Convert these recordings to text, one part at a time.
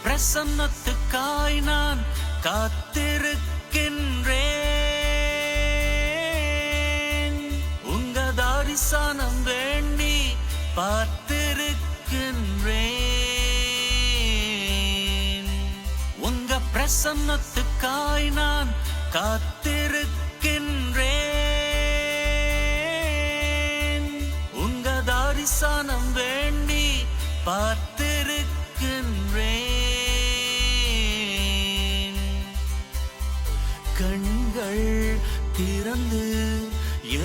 பிரசன்னத்துக்காய் நான் காத்திருக்கின்றேன். உங்க தரிசனம் வேண்டி பார்த்திருக்கின்றேன். உங்க பிரசன்னத்துக்காய் நான் காத்திருக்கின்றேன். உங்க தரிசனம் வேண்டி பார்த்திருக்கின்றேன். கண்கள் திறந்து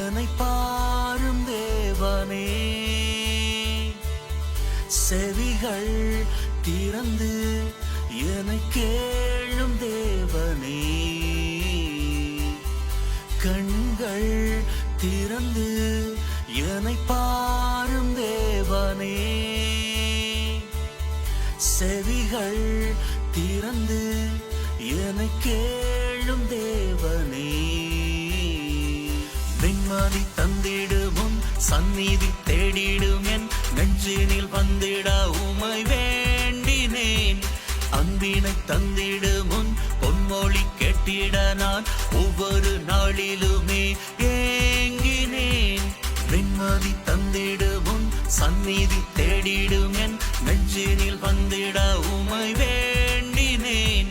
என்னை பாரும் தேவனே, செவிகள் திறந்து என்னை கேளும் தேவனே. கண்கள் திறந்து என்னை பாரும் தேவனே, செவிகள் திறந்து என்னை கேளும் தேவனே. நிம்மதி தந்திடுமுன் சந்நிதி தேடிடும் என் நெஞ்சினில் வந்திட உமை வேண்டினேன். அன்பினை தந்திடுமுன் பொன்மொழி கேட்டிட நான் ஒவ்வொரு நாளிலுமே ஏங்கினேன். நிம்மதி தந்திடுமுன் சந்நிதி தேடிடும் என் நெஞ்சினில் வந்திட உமை வேண்டினேன்.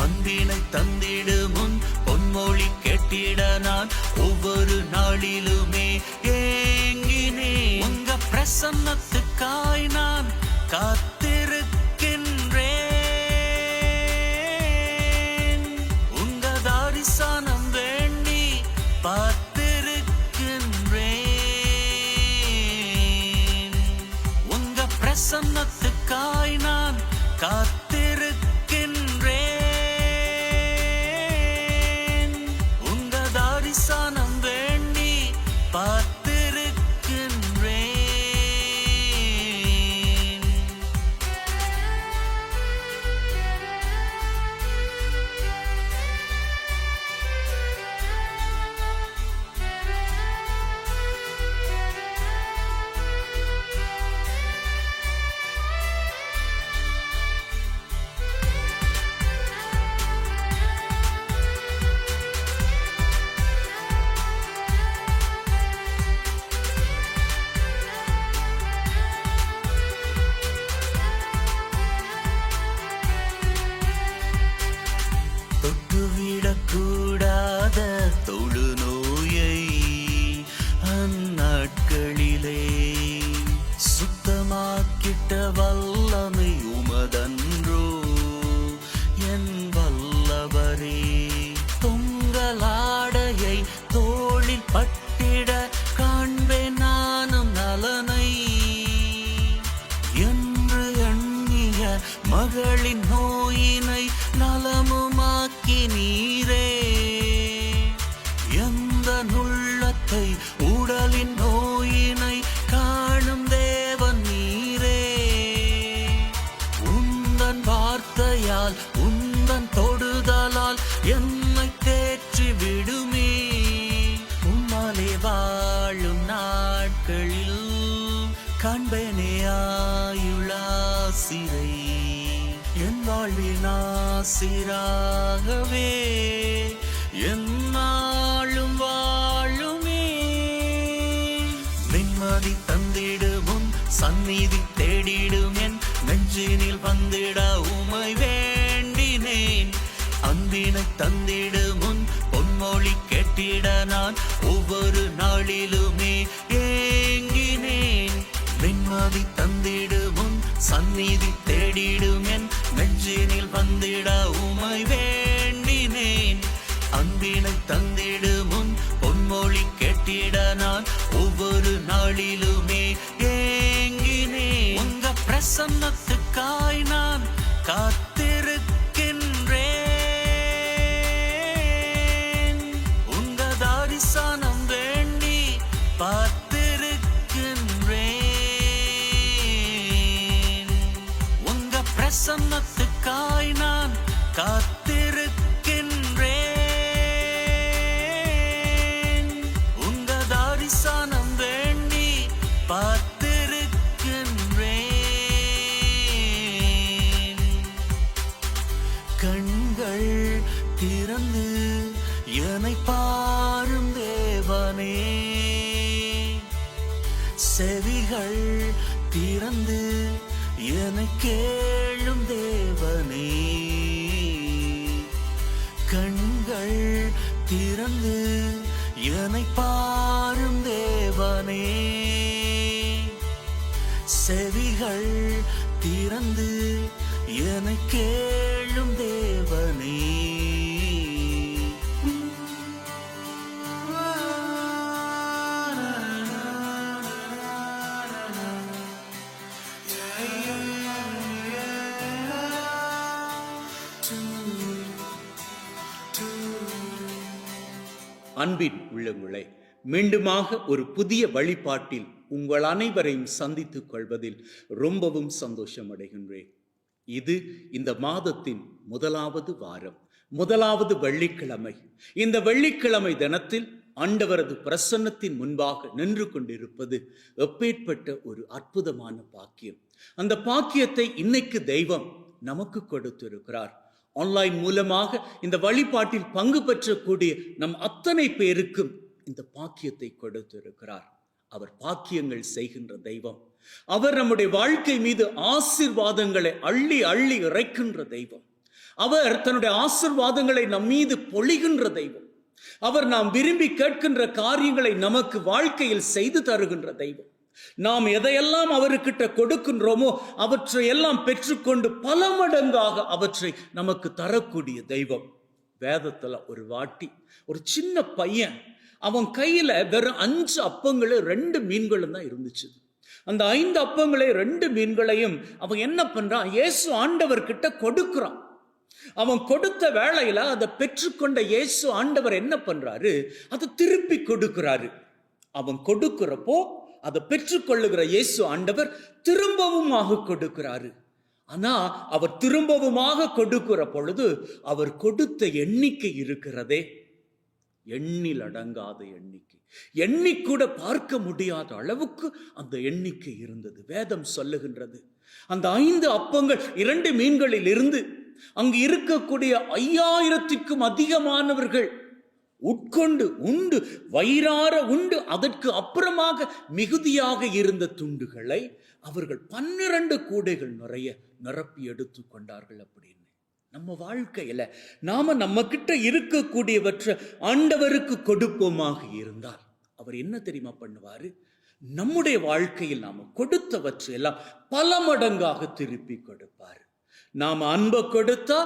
அன்பினை தந்திடுமுன் பொன்மொழி கேட்டிட நான் ஒவ்வொரு நாளிலுமே ஏங்கினேன். உங்க பிரசன்னத்துக்காய் நான் காத்திருக்கின்றேன். உங்க தரிசனம் வேண்டி பார்த்திருக்கின்றேன். உங்க பிரசன்னத்துக்காய் நான் காத்திருக்கின்றேன். உங்க தரிசனம் வேண்டி பார்த்திருக்கின்றேன். தொட்டுவிடக்கூடாத தொழுநோயை அந்நாட்களிலே சுத்தமாக்கிட்ட வல்லமை உமதன்றோ என் வல்லவரே. தொங்கலாடையை தோளில் பட்டிட காண்பேன் நானும் நலனை என்று எண்ணிய மகளின் நோயினை நலமுமாக்கி நீரே. எந்த நுள்ளத்தை உடலின் நோயினை காணும் தேவன் நீரே. உந்தன் வார்த்தையால் உந்தன் தொடுதலால் என்னை தேற்றி விடுமே. உம்மாலே வாழும் நாட்களில் காண்பேனே ஆயுளாசிரை. என் வாழ்வின் ஆசிராகவே என்னாலும் வாழுமே. நிம்மதி தந்திடுமுன் சந்நிதி தேடிடும் என் நெஞ்சினில் வந்திட உமை வேண்டினேன். அன்பினை தந்திடுமுன் பொன்மொழி கேட்டிட நான் ஒவ்வொரு நாளிலுமே ஏங்கினேன். நிம்மதி தந்திடுமுன் சந்நிதி தேடிடும் என் நெஞ்சினில் வந்திட உமை வேண்டினேன். அன்பினை தந்திடுமுன் பொன்மொழி கேட்டிட நான் ஒவ்வொரு நாளிலுமே ஏங்கினேன். உங்க பிரசன்னத்துக்காய் நான் காத்திருக்கின்றேன். உங்க தரிசனம் வேண்டி பார்த்திருக்கின்றேன். உங்க பிரசன்னத்துக்காய் நான் காத்திருக்கின்றேன். உங்க தரிசனம் வேண்டி பார்த்திருக்கின்றேன். என்னை கேளும் தேவனே, கண்கள் திறந்து என்னை பாரும் தேவனே, செவிகள் திறந்து என்னை கேளும் தேவனே. அன்பின் உள்ளங்களே, மீண்டுமாக ஒரு புதிய வழிபாட்டில் உங்கள் அனைவரையும் சந்தித்துக் கொள்வதில் ரொம்பவும் சந்தோஷம் அடைகின்றேன். இது இந்த மாதத்தின் முதலாவது வாரம், முதலாவது வெள்ளிக்கிழமை. இந்த வெள்ளிக்கிழமை தினத்தில் ஆண்டவரது பிரசன்னத்தின் முன்பாக நின்று கொண்டிருப்பது எப்பேற்பட்ட ஒரு அற்புதமான பாக்கியம். அந்த பாக்கியத்தை இன்னைக்கு தெய்வம் நமக்கு கொடுத்திருக்கிறார். ஆன்லைன் மூலமாக இந்த வழிபாட்டில் பங்கு பெற்றக்கூடிய நம் அத்தனை பேருக்கும் இந்த பாக்கியத்தை கொடுத்திருக்கிறார். அவர் பாக்கியங்கள் செய்கின்ற தெய்வம். அவர் நம்முடைய வாழ்க்கை மீது ஆசீர்வாதங்களை அள்ளி அள்ளி இறைக்கின்ற தெய்வம். அவர் தன்னுடைய ஆசீர்வாதங்களை நம் மீது பொழிகின்ற தெய்வம். அவர் நாம் விரும்பி கேட்கின்ற காரியங்களை நமக்கு வாழ்க்கையில் செய்து தருகின்ற தெய்வம். நாம் எதையெல்லாம் அவர்கிட்ட கொடுக்கின்றோமோ அவற்றை எல்லாம் பெற்றுக்கொண்டு பல மடங்காக அவற்றை நமக்கு தரக்கூடிய தெய்வம். வேதத்துல ஒரு வாட்டி ஒரு சின்ன பையன், அவன் கையில வெறும் 5 அப்பங்களும் 2 மீன்களும் தான் இருந்துச்சு. அந்த 5 அப்பங்களை 2 மீன்களையும் அவன் என்ன பண்றான், இயேசு ஆண்டவர் கிட்ட கொடுக்கிறான். அவன் கொடுத்த வேளையில அதை பெற்றுக்கொண்ட இயேசு ஆண்டவர் என்ன பண்றாரு, அதை திருப்பி கொடுக்கிறாரு. அவன் கொடுக்கிறப்போ அதை பெற்றுக்கொள்ளுகிற இயேசு ஆண்டவர் திரும்பவுமாக கொடுக்கிறாரு. ஆனா அவர் திரும்பவுமாக கொடுக்கிற பொழுது அவர் கொடுத்த எண்ணிக்கை இருக்கிறதே, எண்ணில் அடங்காத எண்ணிக்கை, எண்ணிக்கூட பார்க்க முடியாத அளவுக்கு அந்த எண்ணிக்கை இருந்தது. வேதம் சொல்லுகின்றது, அந்த 5 அப்பங்கள் 2 மீன்களில் இருந்து அங்கு இருக்கக்கூடிய 5000க்கும் அதிகமானவர்கள் உட்கொண்டு உண்டு வயிறார உண்டு அதற்கு அப்புறமாக மிகுதியாக இருந்த துண்டுகளை அவர்கள் 12 கூடைகள் நிறைய நிரப்பி எடுத்து கொண்டார்கள். அப்படின்னு நம்ம வாழ்க்கையில நாம நம்ம கிட்ட இருக்கக்கூடியவற்றை ஆண்டவருக்கு கொடுப்போமாக இருந்தால் அவர் என்ன தெரியுமா பண்ணுவாரு, நம்முடைய வாழ்க்கையில் நாம கொடுத்தவற்றை எல்லாம் பல மடங்காக திருப்பி கொடுப்பாரு. நாம அன்பை கொடுத்தா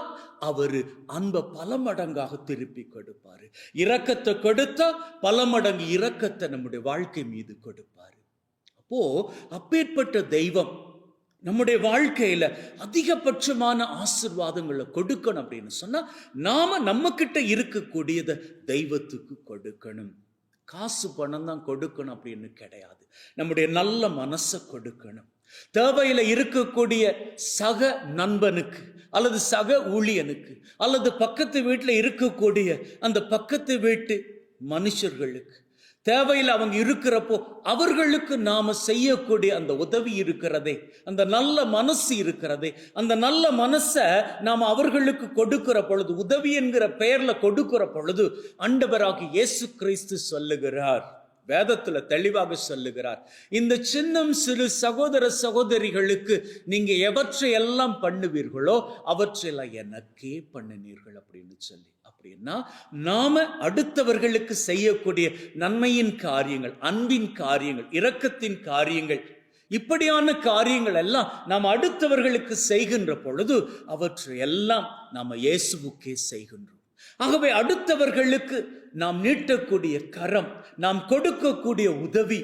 அவரு அன்பை பல மடங்காக திருப்பி கொடுப்பாரு. இரக்கத்தை கொடுத்தா பல மடங்கு இரக்கத்தை நம்முடைய வாழ்க்கை மீது கொடுப்பாரு. அப்போ அப்பேற்பட்ட தெய்வம் நம்முடைய வாழ்க்கையில அதிகபட்சமான ஆசீர்வாதங்களை கொடுக்கணும் அப்படின்னு சொன்னா நாம நம்ம கிட்ட இருக்கக்கூடியதை தெய்வத்துக்கு கொடுக்கணும். காசு பணம் தான் கொடுக்கணும் அப்படின்னு கிடையாது, நம்முடைய நல்ல மனசை கொடுக்கணும். தேவையில இருக்கக்கூடிய சக நண்பனுக்கு அல்லது சக ஊழியனுக்கு அல்லது பக்கத்து வீட்டில் இருக்கக்கூடிய அந்த பக்கத்து வீட்டு மனுஷர்களுக்கு தேவையில் அவங்க இருக்கிறப்போ அவர்களுக்கு நாம செய்யக்கூடிய அந்த உதவி இருக்கிறதே, அந்த நல்ல மனசு இருக்கிறதே, அந்த நல்ல மனசை நாம அவர்களுக்கு கொடுக்கிற பொழுது, உதவி என்கிற பெயர்ல கொடுக்கிற பொழுது ஆண்டவராகிய இயேசு கிறிஸ்து சொல்லுகிறார், வேதத்துல தெளிவாக சொல்லுகிறார், இந்த சின்னம் சிறு சகோதர சகோதரிகளுக்கு நீங்க எவற்றை எல்லாம் பண்ணுவீர்களோ அவற்றையெல்லாம் எனக்கே பண்ணினீர்கள் அப்படின்னு சொல்லி. அப்படின்னா நாம அடுத்தவர்களுக்கு செய்யக்கூடிய நன்மையின் காரியங்கள், அன்பின் காரியங்கள், இரக்கத்தின் காரியங்கள், இப்படியான காரியங்கள் எல்லாம் நாம் அடுத்தவர்களுக்கு செய்கின்ற பொழுது அவற்றை எல்லாம் நாம இயேசுவுக்கே செய்கின்றோம். ஆகவே அடுத்தவர்களுக்கு நாம் நீட்டக்கூடிய கரம், நாம் கொடுக்கக்கூடிய உதவி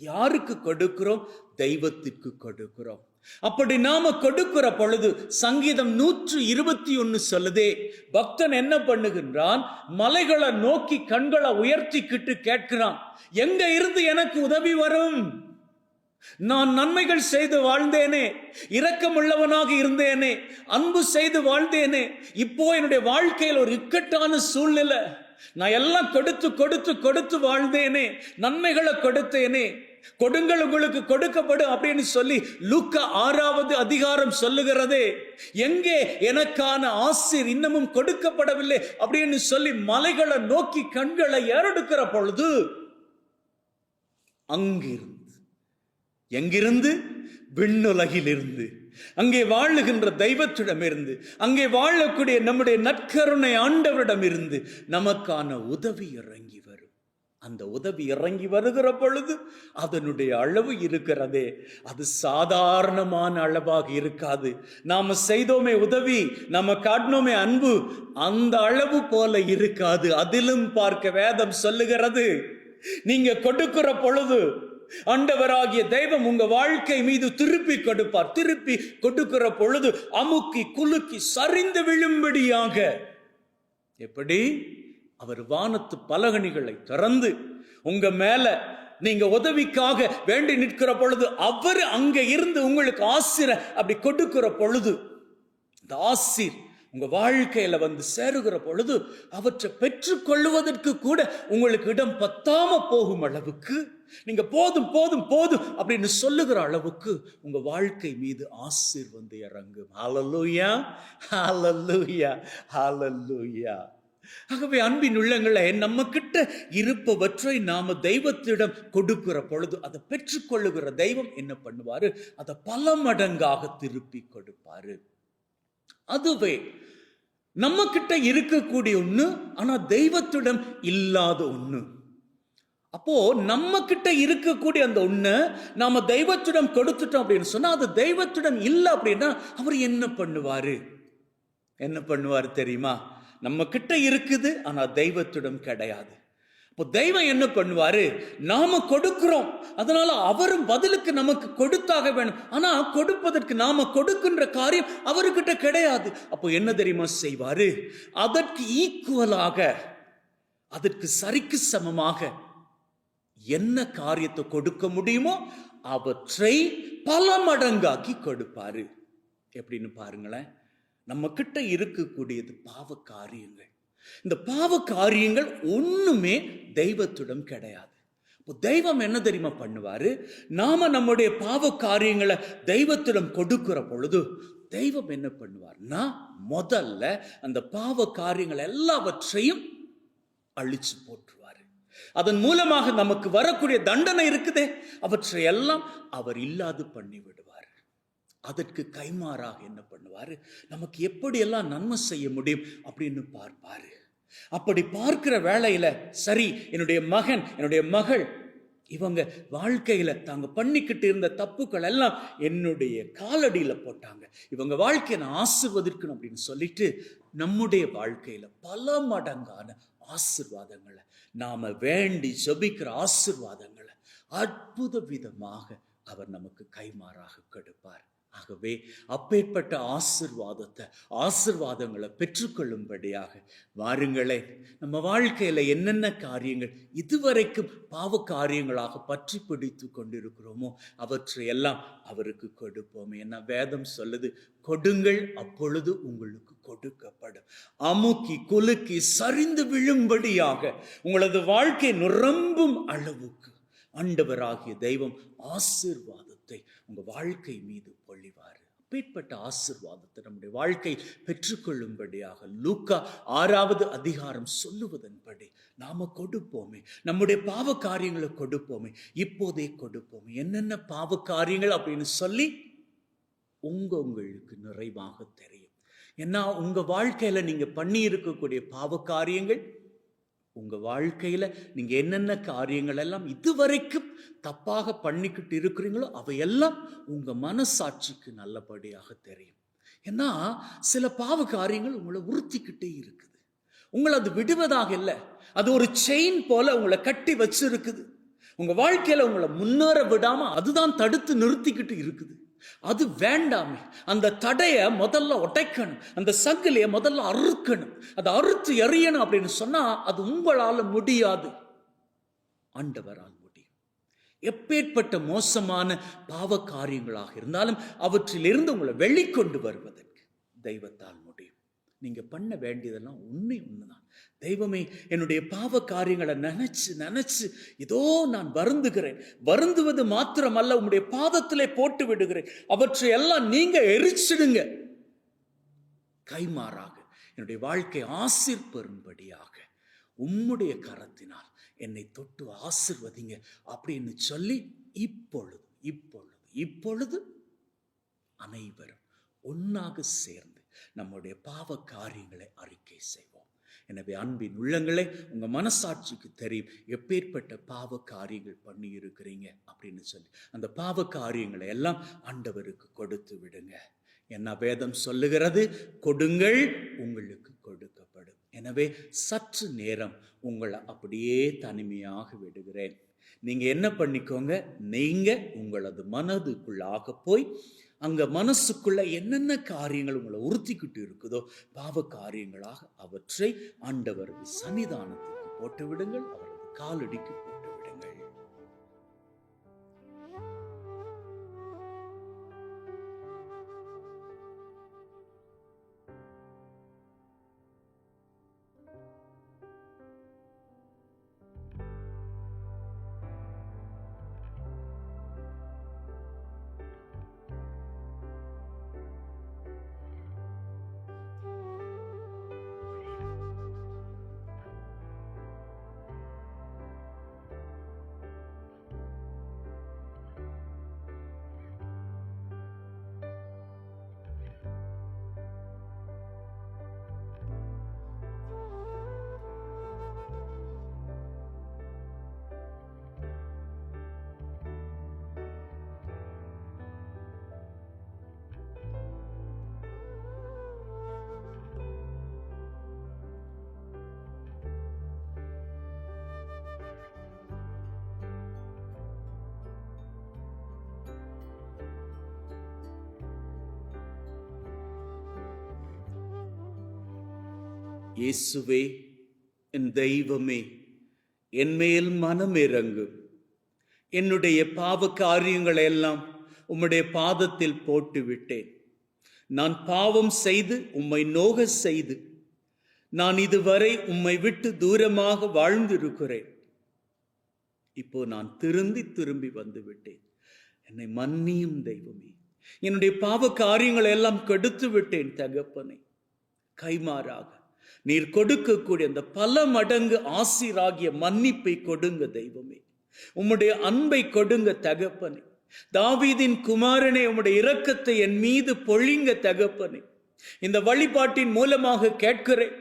யாருக்கு கொடுக்கிறோம்? தெய்வத்திற்கு கொடுக்கிறோம். அப்படி நாம கொடுக்கிற பொழுது சங்கீதம் 121 சொல்லுதே, பக்தன் என்ன பண்ணுகின்றான், மலைகளை நோக்கி கண்களை உயர்த்திக்கிட்டு கேட்கிறான், எங்க இருந்து எனக்கு உதவி வரும்? நான் நன்மைகள் செய்து வாழ்ந்தேனே, இரக்கம் உள்ளவனாக இருந்தேனே, அன்பு செய்து வாழ்ந்தேனே, இப்போ என்னுடைய வாழ்க்கையில் ஒரு இக்கட்டான சூழ்நிலை, நான் எல்லாம் கொடுத்து கொடுத்து கொடுத்து வாழ்ந்தேனே, நன்மைகளை கொடுத்தேனே, கொடுங்கள் உங்களுக்கு கொடுக்கப்படும் அப்படின்னு சொல்லி லூக்கா 6வது அதிகாரம் சொல்லுகிறதே, எங்கே எனக்கான ஆசீர் இன்னமும் கொடுக்கப்படவில்லை அப்படின்னு சொல்லி மலைகளை நோக்கி கண்களை ஏறெடுக்கிற பொழுது அங்கிருந்து, எங்கிருந்து? விண்ணுலகிலிருந்து அங்கே வாழுகின்ற தெய்வத்திடமிருந்து, அங்கே வாழக்கூடிய நம்முடைய நற்கருணை ஆண்டவரிடமிருந்து நமக்கான உதவி இறங்கி வரும். அந்த உதவி இறங்கி வருகிற பொழுது அதனுடைய அளவு இருக்கிறதே, அது சாதாரணமான அளவாக இருக்காது. நாம செய்தோமே உதவி, நாம காட்டினோமே அன்பு, அந்த அளவு போல இருக்காது. அதிலும் பார்க்க வேதம் சொல்லுகிறது, நீங்க கொடுக்கிற பொழுது ஆண்டவராகிய தெய்வம் உங்க வாழ்க்கை மீது திருப்பி கொடுப்பார். திருப்பி கொடுக்கிற பொழுது அமுக்கி குலுக்கி சரிந்து விழும்படியாக. எப்படி? அவர் வானத்து பலகணிகளை திறந்து உங்க மேல நீங்க உதவிக்காக வேண்டி நிற்கிற பொழுது அவர் அங்க இருந்து உங்களுக்கு ஆசிர அப்படி கொடுக்கிற பொழுது, இந்த ஆசீர் உங்க வாழ்க்கையில வந்து சேருகிற பொழுது அவற்றை பெற்றுக்கொள்வதற்கு கூட உங்களுக்கு இடம் பத்தாம போகும் அளவுக்கு, நீங்க போதும் போதும் போதும் அப்படின்னு சொல்லுகிற அளவுக்கு உங்க வாழ்க்கை மீது ஆசீர் வந்து இறங்கும். ஹல்லேலூயா, ஹல்லேலூயா, ஹல்லேலூயா. ஆகவே அன்பின் உள்ளங்களே, நம்ம கிட்ட இருப்பவற்றை நாம தெய்வத்திடம் கொடுக்கிற பொழுது அதை பெற்றுக்கொள்ளுகிற தெய்வம் என்ன பண்ணுவாரு? அதை பல மடங்காக திருப்பி கொடுப்பாரு. அதுவே நம்ம கிட்ட இருக்கக்கூடிய ஒண்ணு, ஆனா தெய்வத்திடம் இல்லாத ஒண்ணு. அப்போ நம்ம கிட்ட இருக்கக்கூடிய அந்த ஒண்ணு நாம தெய்வத்திடம் கொடுத்துட்டோம் அப்படின்னு சொன்னா, அது தெய்வத்திடம் இல்லை அப்படின்னா அவர் என்ன பண்ணுவாரு? என்ன பண்ணுவாரு தெரியுமா? நம்ம கிட்ட இருக்குது, ஆனா தெய்வத்திடம் கிடையாது. இப்போ தெய்வம் என்ன பண்ணுவாரு? நாம கொடுக்கிறோம், அதனால அவரும் பதிலுக்கு நமக்கு கொடுத்தாக வேணும். ஆனா கொடுப்பதற்கு நாம கொடுக்கின்ற காரியம் அவர்கிட்ட கிடையாது. அப்போ என்ன தெரியுமா செய்வாரு? அதற்கு ஈக்குவலாக, அதற்கு சரிக்கு சமமாக என்ன காரியத்தை கொடுக்க முடியுமோ அவற்றை பல மடங்காக்கி கொடுப்பாரு. எப்படின்னு பாருங்களேன். நம்ம கிட்ட இருக்கக்கூடியது பாவ காரியங்கள். இந்த பாவ காரியங்கள் ஒண்ணுமே தெய்வத்திடம் கிடையாது. இப்போ தெய்வம் என்ன தெரியுமா பண்ணுவாரு? நாம நம்முடைய பாவ காரியங்களை தெய்வத்திடம் கொடுக்கிற பொழுது தெய்வம் என்ன பண்ணுவார்னா, முதல்ல அந்த பாவ காரியங்கள் எல்லாவற்றையும் அழிச்சு போட்டுருவாரு. அதன் மூலமாக நமக்கு வரக்கூடிய தண்டனை இருக்குதே, அவற்றை எல்லாம் அவர் இல்லாது பண்ணி விடுவார். அதற்கு கைமாறாக என்ன பண்ணுவாரு? நமக்கு எப்படியெல்லாம் நன்மை செய்ய முடியும் அப்படின்னு பார்ப்பாரு. அப்படி பார்க்கிற வேளையில, சரி, என்னுடைய மகன் என்னுடைய மகள் இவங்க வாழ்க்கையில தாங்க பண்ணிக்கிட்டு இருந்த தப்புக்கள் எல்லாம் என்னுடைய காலடியில போட்டாங்க, இவங்க வாழ்க்கையை நான் ஆசீர்வதிக்கணும் அப்படின்னு சொல்லிட்டு நம்முடைய வாழ்க்கையில பல மடங்கான ஆசீர்வாதங்களை, நாம வேண்டி ஜெபிக்கிற ஆசீர்வாதங்களை அற்புத விதமாக அவர் நமக்கு கைமாறாக கொடுப்பார். ஆகவே அப்பேற்பட்ட ஆசீர்வாதங்களை பெற்றுக்கொள்ளும்படியாக வாருங்களே, நம்ம வாழ்க்கையில என்னென்ன காரியங்கள் இதுவரைக்கும் பாவ காரியங்களாக பற்றி பிடித்து கொண்டிருக்கிறோமோ அவற்றை எல்லாம் அவருக்கு கொடுப்போம். என்ன வேதம் சொல்லுது? கொடுங்கள், அப்பொழுது உங்களுக்கு கொடுக்கப்படும். அமுக்கி குலுக்கி சரிந்து விழும்படியாக உங்களது வாழ்க்கை நிரம்பும் அளவுக்கு ஆண்டவராகிய தெய்வம் ஆசீர்வாதத்தை உங்க வாழ்க்கை மீது பொழிவார். அப்பேற்பட்ட ஆசீர்வாதத்தை நம்முடைய வாழ்க்கை பெற்றுக்கொள்ளும்படியாக லூக்கா 6வது அதிகாரம் சொல்லுவதன்படி நாம கொடுப்போமே. நம்முடைய பாவ காரியங்களை கொடுப்போமே, இப்போதே கொடுப்போமே. என்னென்ன பாவ காரியங்கள் அப்படின்னு சொல்லி உங்களுக்கு நிறைவாக தெரியும். ஏன்னா உங்க வாழ்க்கையில நீங்க பண்ணி இருக்கக்கூடிய பாவ காரியங்கள், உங்க வாழ்க்கையில நீங்க என்னென்ன காரியங்கள் எல்லாம் இதுவரைக்கும் தப்பாக பண்ணிக்கிட்டு இருக்கிறீங்களோ அவையெல்லாம் உங்க மனசாட்சிக்கு நல்லபடியாக தெரியும். ஏன்னா சில பாவ காரியங்கள் உங்களை உறுத்திக்கிட்டே இருக்குது. உங்களை அது விடுவதாக இல்லை, அது ஒரு செயின் போல உங்களை கட்டி வச்சிருக்குது. உங்க வாழ்க்கையில உங்களை முன்னேற விடாம அதுதான் தடுத்து நிறுத்திக்கிட்டு இருக்குது. அது வேண்டாமே. அந்த தடையை முதல்ல உடைக்கணும், அந்த சங்கிலியை முதல்ல அறுக்கணும். அதை அறுத்து எறியணும் அப்படின்னு சொன்னா அது உங்களால முடியாது, ஆண்டவரால் முடியும். எப்பேற்பட்ட மோசமான பாவ காரியங்களாக இருந்தாலும் அவற்றிலிருந்து உங்களை வெளிக்கொண்டு வருவதற்கு தெய்வத்தால் முடியும். நீங்க பண்ண வேண்டியதெல்லாம் ஒண்ணுதான். தெய்வமே, என்னுடைய பாவ காரியங்களை நினைச்சு நினைச்சு இதோ நான் வருந்துகிறேன். வருந்துவது மாத்திரமல்ல, உங்களுடைய பாதத்திலே போட்டு விடுகிறேன். அவற்றை எல்லாம் நீங்க எரிச்சிடுங்க. கைமாறாக என்னுடைய வாழ்க்கை ஆசீர் பெறும்படியாக உம்முடைய கரத்தினால் என்னை தொட்டு ஆசீர்வதிங்க அப்படின்னு சொல்லி இப்பொழுது அனைவரும் ஒன்றாக சேர்ந்து நம்முடைய பாவ காரியங்களை அறிக்கை செய்வோம். எனவே அன்பின் உள்ளங்களே, உங்க மனசாட்சிக்கு தெரியும் எப்பேற்பட்ட பாவ காரியங்கள் பண்ணி இருக்கிறீங்க அப்படின்னு சொல்லி. அந்த பாவ காரியங்களை எல்லாம் ஆண்டவருக்கு கொடுத்து விடுங்க. என்ன வேதம் சொல்லுகிறது? கொடுங்கள், உங்களுக்கு கொடுக்கப்படும். எனவே சற்று நேரம் உங்களை அப்படியே தனிமையாக விடுகிறேன். நீங்க என்ன பண்ணிக்கோங்க, நீங்க உங்களது மனதுக்குள்ளாக போய் அங்க மனசுக்குள்ள என்னென்ன காரியங்கள் உங்களை உறுத்திக்கிட்டு இருக்குதோ பாவ காரியங்களாக அவற்றை ஆண்டவரது சன்னிதானத்திற்கு போட்டு விடுங்கள், அவரது காலடிக்கு போட்டு விடுங்கள். இயேசுவே, என் தெய்வமே, என்மேல் மனம் இறங்கும். என்னுடைய பாவ காரியங்களை எல்லாம் உம்முடைய பாதத்தில் போட்டு விட்டேன். நான் பாவம் செய்து உம்மை நோக செய்து நான் இதுவரை உம்மை விட்டு தூரமாக வாழ்ந்திருக்கிறேன். இப்போ நான் திரும்பி வந்து விட்டேன். என்னை மன்னியும் தெய்வமே. என்னுடைய பாவ காரியங்களை எல்லாம் கெடுத்து விட்டேன் தகப்பனே. கைமாறாக நீர் கொடுக்கக்கூடிய அந்த பல மடங்கு ஆசீராகிய மன்னிப்பை கொடுங்க தெய்வமே. உம்முடைய அன்பை கொடுங்க தகப்பனே. தாவீதின் குமாரனே, உம்முடைய இரக்கத்தை என் மீது பொழிங்க தகப்பனே. இந்த வழிபாட்டின் மூலமாக கேட்கிறேன்,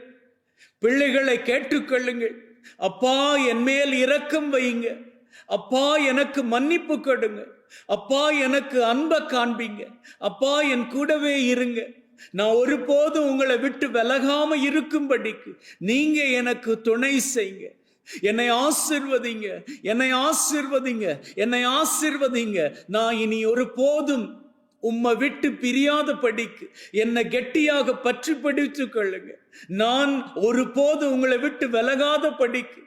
பிள்ளைகளை கேட்டுக்கொள்ளுங்கள். அப்பா, என் மேல் இரக்கம் வையுங்க. அப்பா, எனக்கு மன்னிப்பு கொடுங்க. அப்பா, எனக்கு அன்பை காண்பீங்க. அப்பா, என் கூடவே இருங்க. நான் ஒருபோதும் உங்களை விட்டு விலகாம இருக்கும்படிக்கு நீங்க எனக்கு துணை செய்யுங்க. என்னை ஆசீர்வதிங்க, என்னை ஆசீர்வதிங்க, என்னை ஆசீர்வதிங்க. நான் இனி ஒருபோதும் உம்மை விட்டு பிரியாத படிக்கு என்னை கெட்டியாக பற்றி பிடித்துக் கொள்ளுங்க. நான் ஒருபோதும் உங்களை விட்டு விலகாத படிக்கு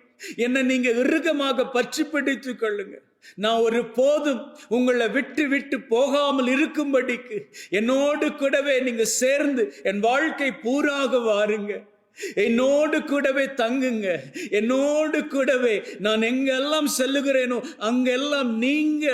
என்னை நீங்க இறுக்கமாக பற்றி பிடித்துக் கொள்ளுங்க. நான் ஒரு போதும் உங்களை விட்டு விட்டு போகாமல் இருக்கும்படிக்கு என்னோடு கூடவே நீங்க சேர்ந்து என் வாழ்க்கை பூராக வாருங்க. என்னோடு கூடவே தங்குங்க. என்னோடு கூடவே நான் எங்கெல்லாம் செல்லுகிறேனோ அங்கெல்லாம் நீங்க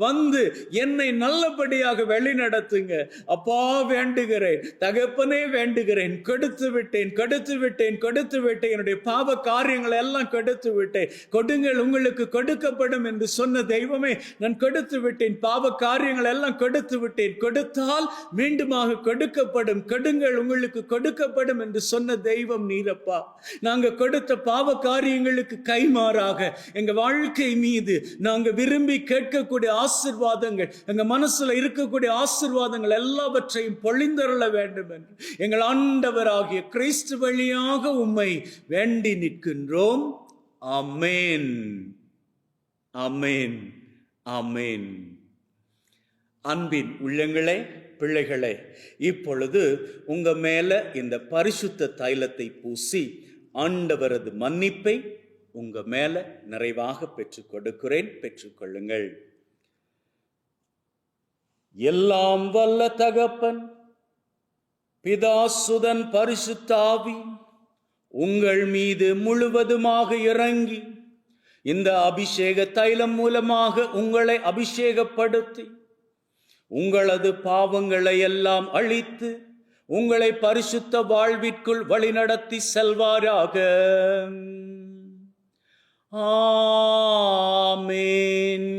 வந்து என்னை நல்லபடியாக வழி நடத்துங்க. அப்பா, வேண்டுகிறேன் தகப்பனே, வேண்டுகிறேன். கொடுத்து விட்டேன், கொடுத்து விட்டேன், கொடுத்து விட்டேன். என்னுடைய பாவ காரியங்களை எல்லாம் கொடுத்து விட்டேன். கொடுங்கள், உங்களுக்கு கொடுக்கப்படும் என்று சொன்ன தெய்வமே, நான் கொடுத்து விட்டேன். பாவ காரியங்கள் எல்லாம் கொடுத்து விட்டேன். கொடுத்தால் மீண்டுமாக கொடுக்கப்படும். கொடுங்கள், உங்களுக்கு கொடுக்கப்படும் என்று சொன்ன தெய்வம் நீரப்பா. நாங்க கொடுத்த பாவ காரியங்களுக்கு கைமாறாக எங்க வாழ்க்கை மீது நாங்க விரும்பி கேட்கக்கூடிய ஆசீர்வாதங்கள், எங்க மனசுல இருக்கக்கூடிய ஆசீர்வாதங்கள் எல்லாவற்றையும் பொழிந்தருள வேண்டும் என்று எங்கள் ஆண்டவராகிய கிறிஸ்து வழியாக உம்மை வேண்டி நிற்கின்றோம். ஆமென், ஆமென், ஆமென். அன்பின் உள்ளங்களே, பிள்ளைகளே, இப்பொழுது உங்க மேல இந்த பரிசுத்த தைலத்தை பூசி ஆண்டவரது மன்னிப்பை உங்க மேல நிறைவாக பெற்றுக் கொடுக்கிறேன். பெற்றுக்கொள்ளுங்கள். எல்லாம் வல்ல தகப்பன், பிதா, சுதன், பரிசுத்த ஆவி உங்கள் மீது முழுவதுமாக இறங்கி இந்த அபிஷேக தைலம் மூலமாக உங்களை அபிஷேகப்படுத்தி உங்களது பாவங்களை எல்லாம் அழித்து உங்களை பரிசுத்த வாழ்விற்குள் வழிநடத்தி செல்வாராக. ஆமென்.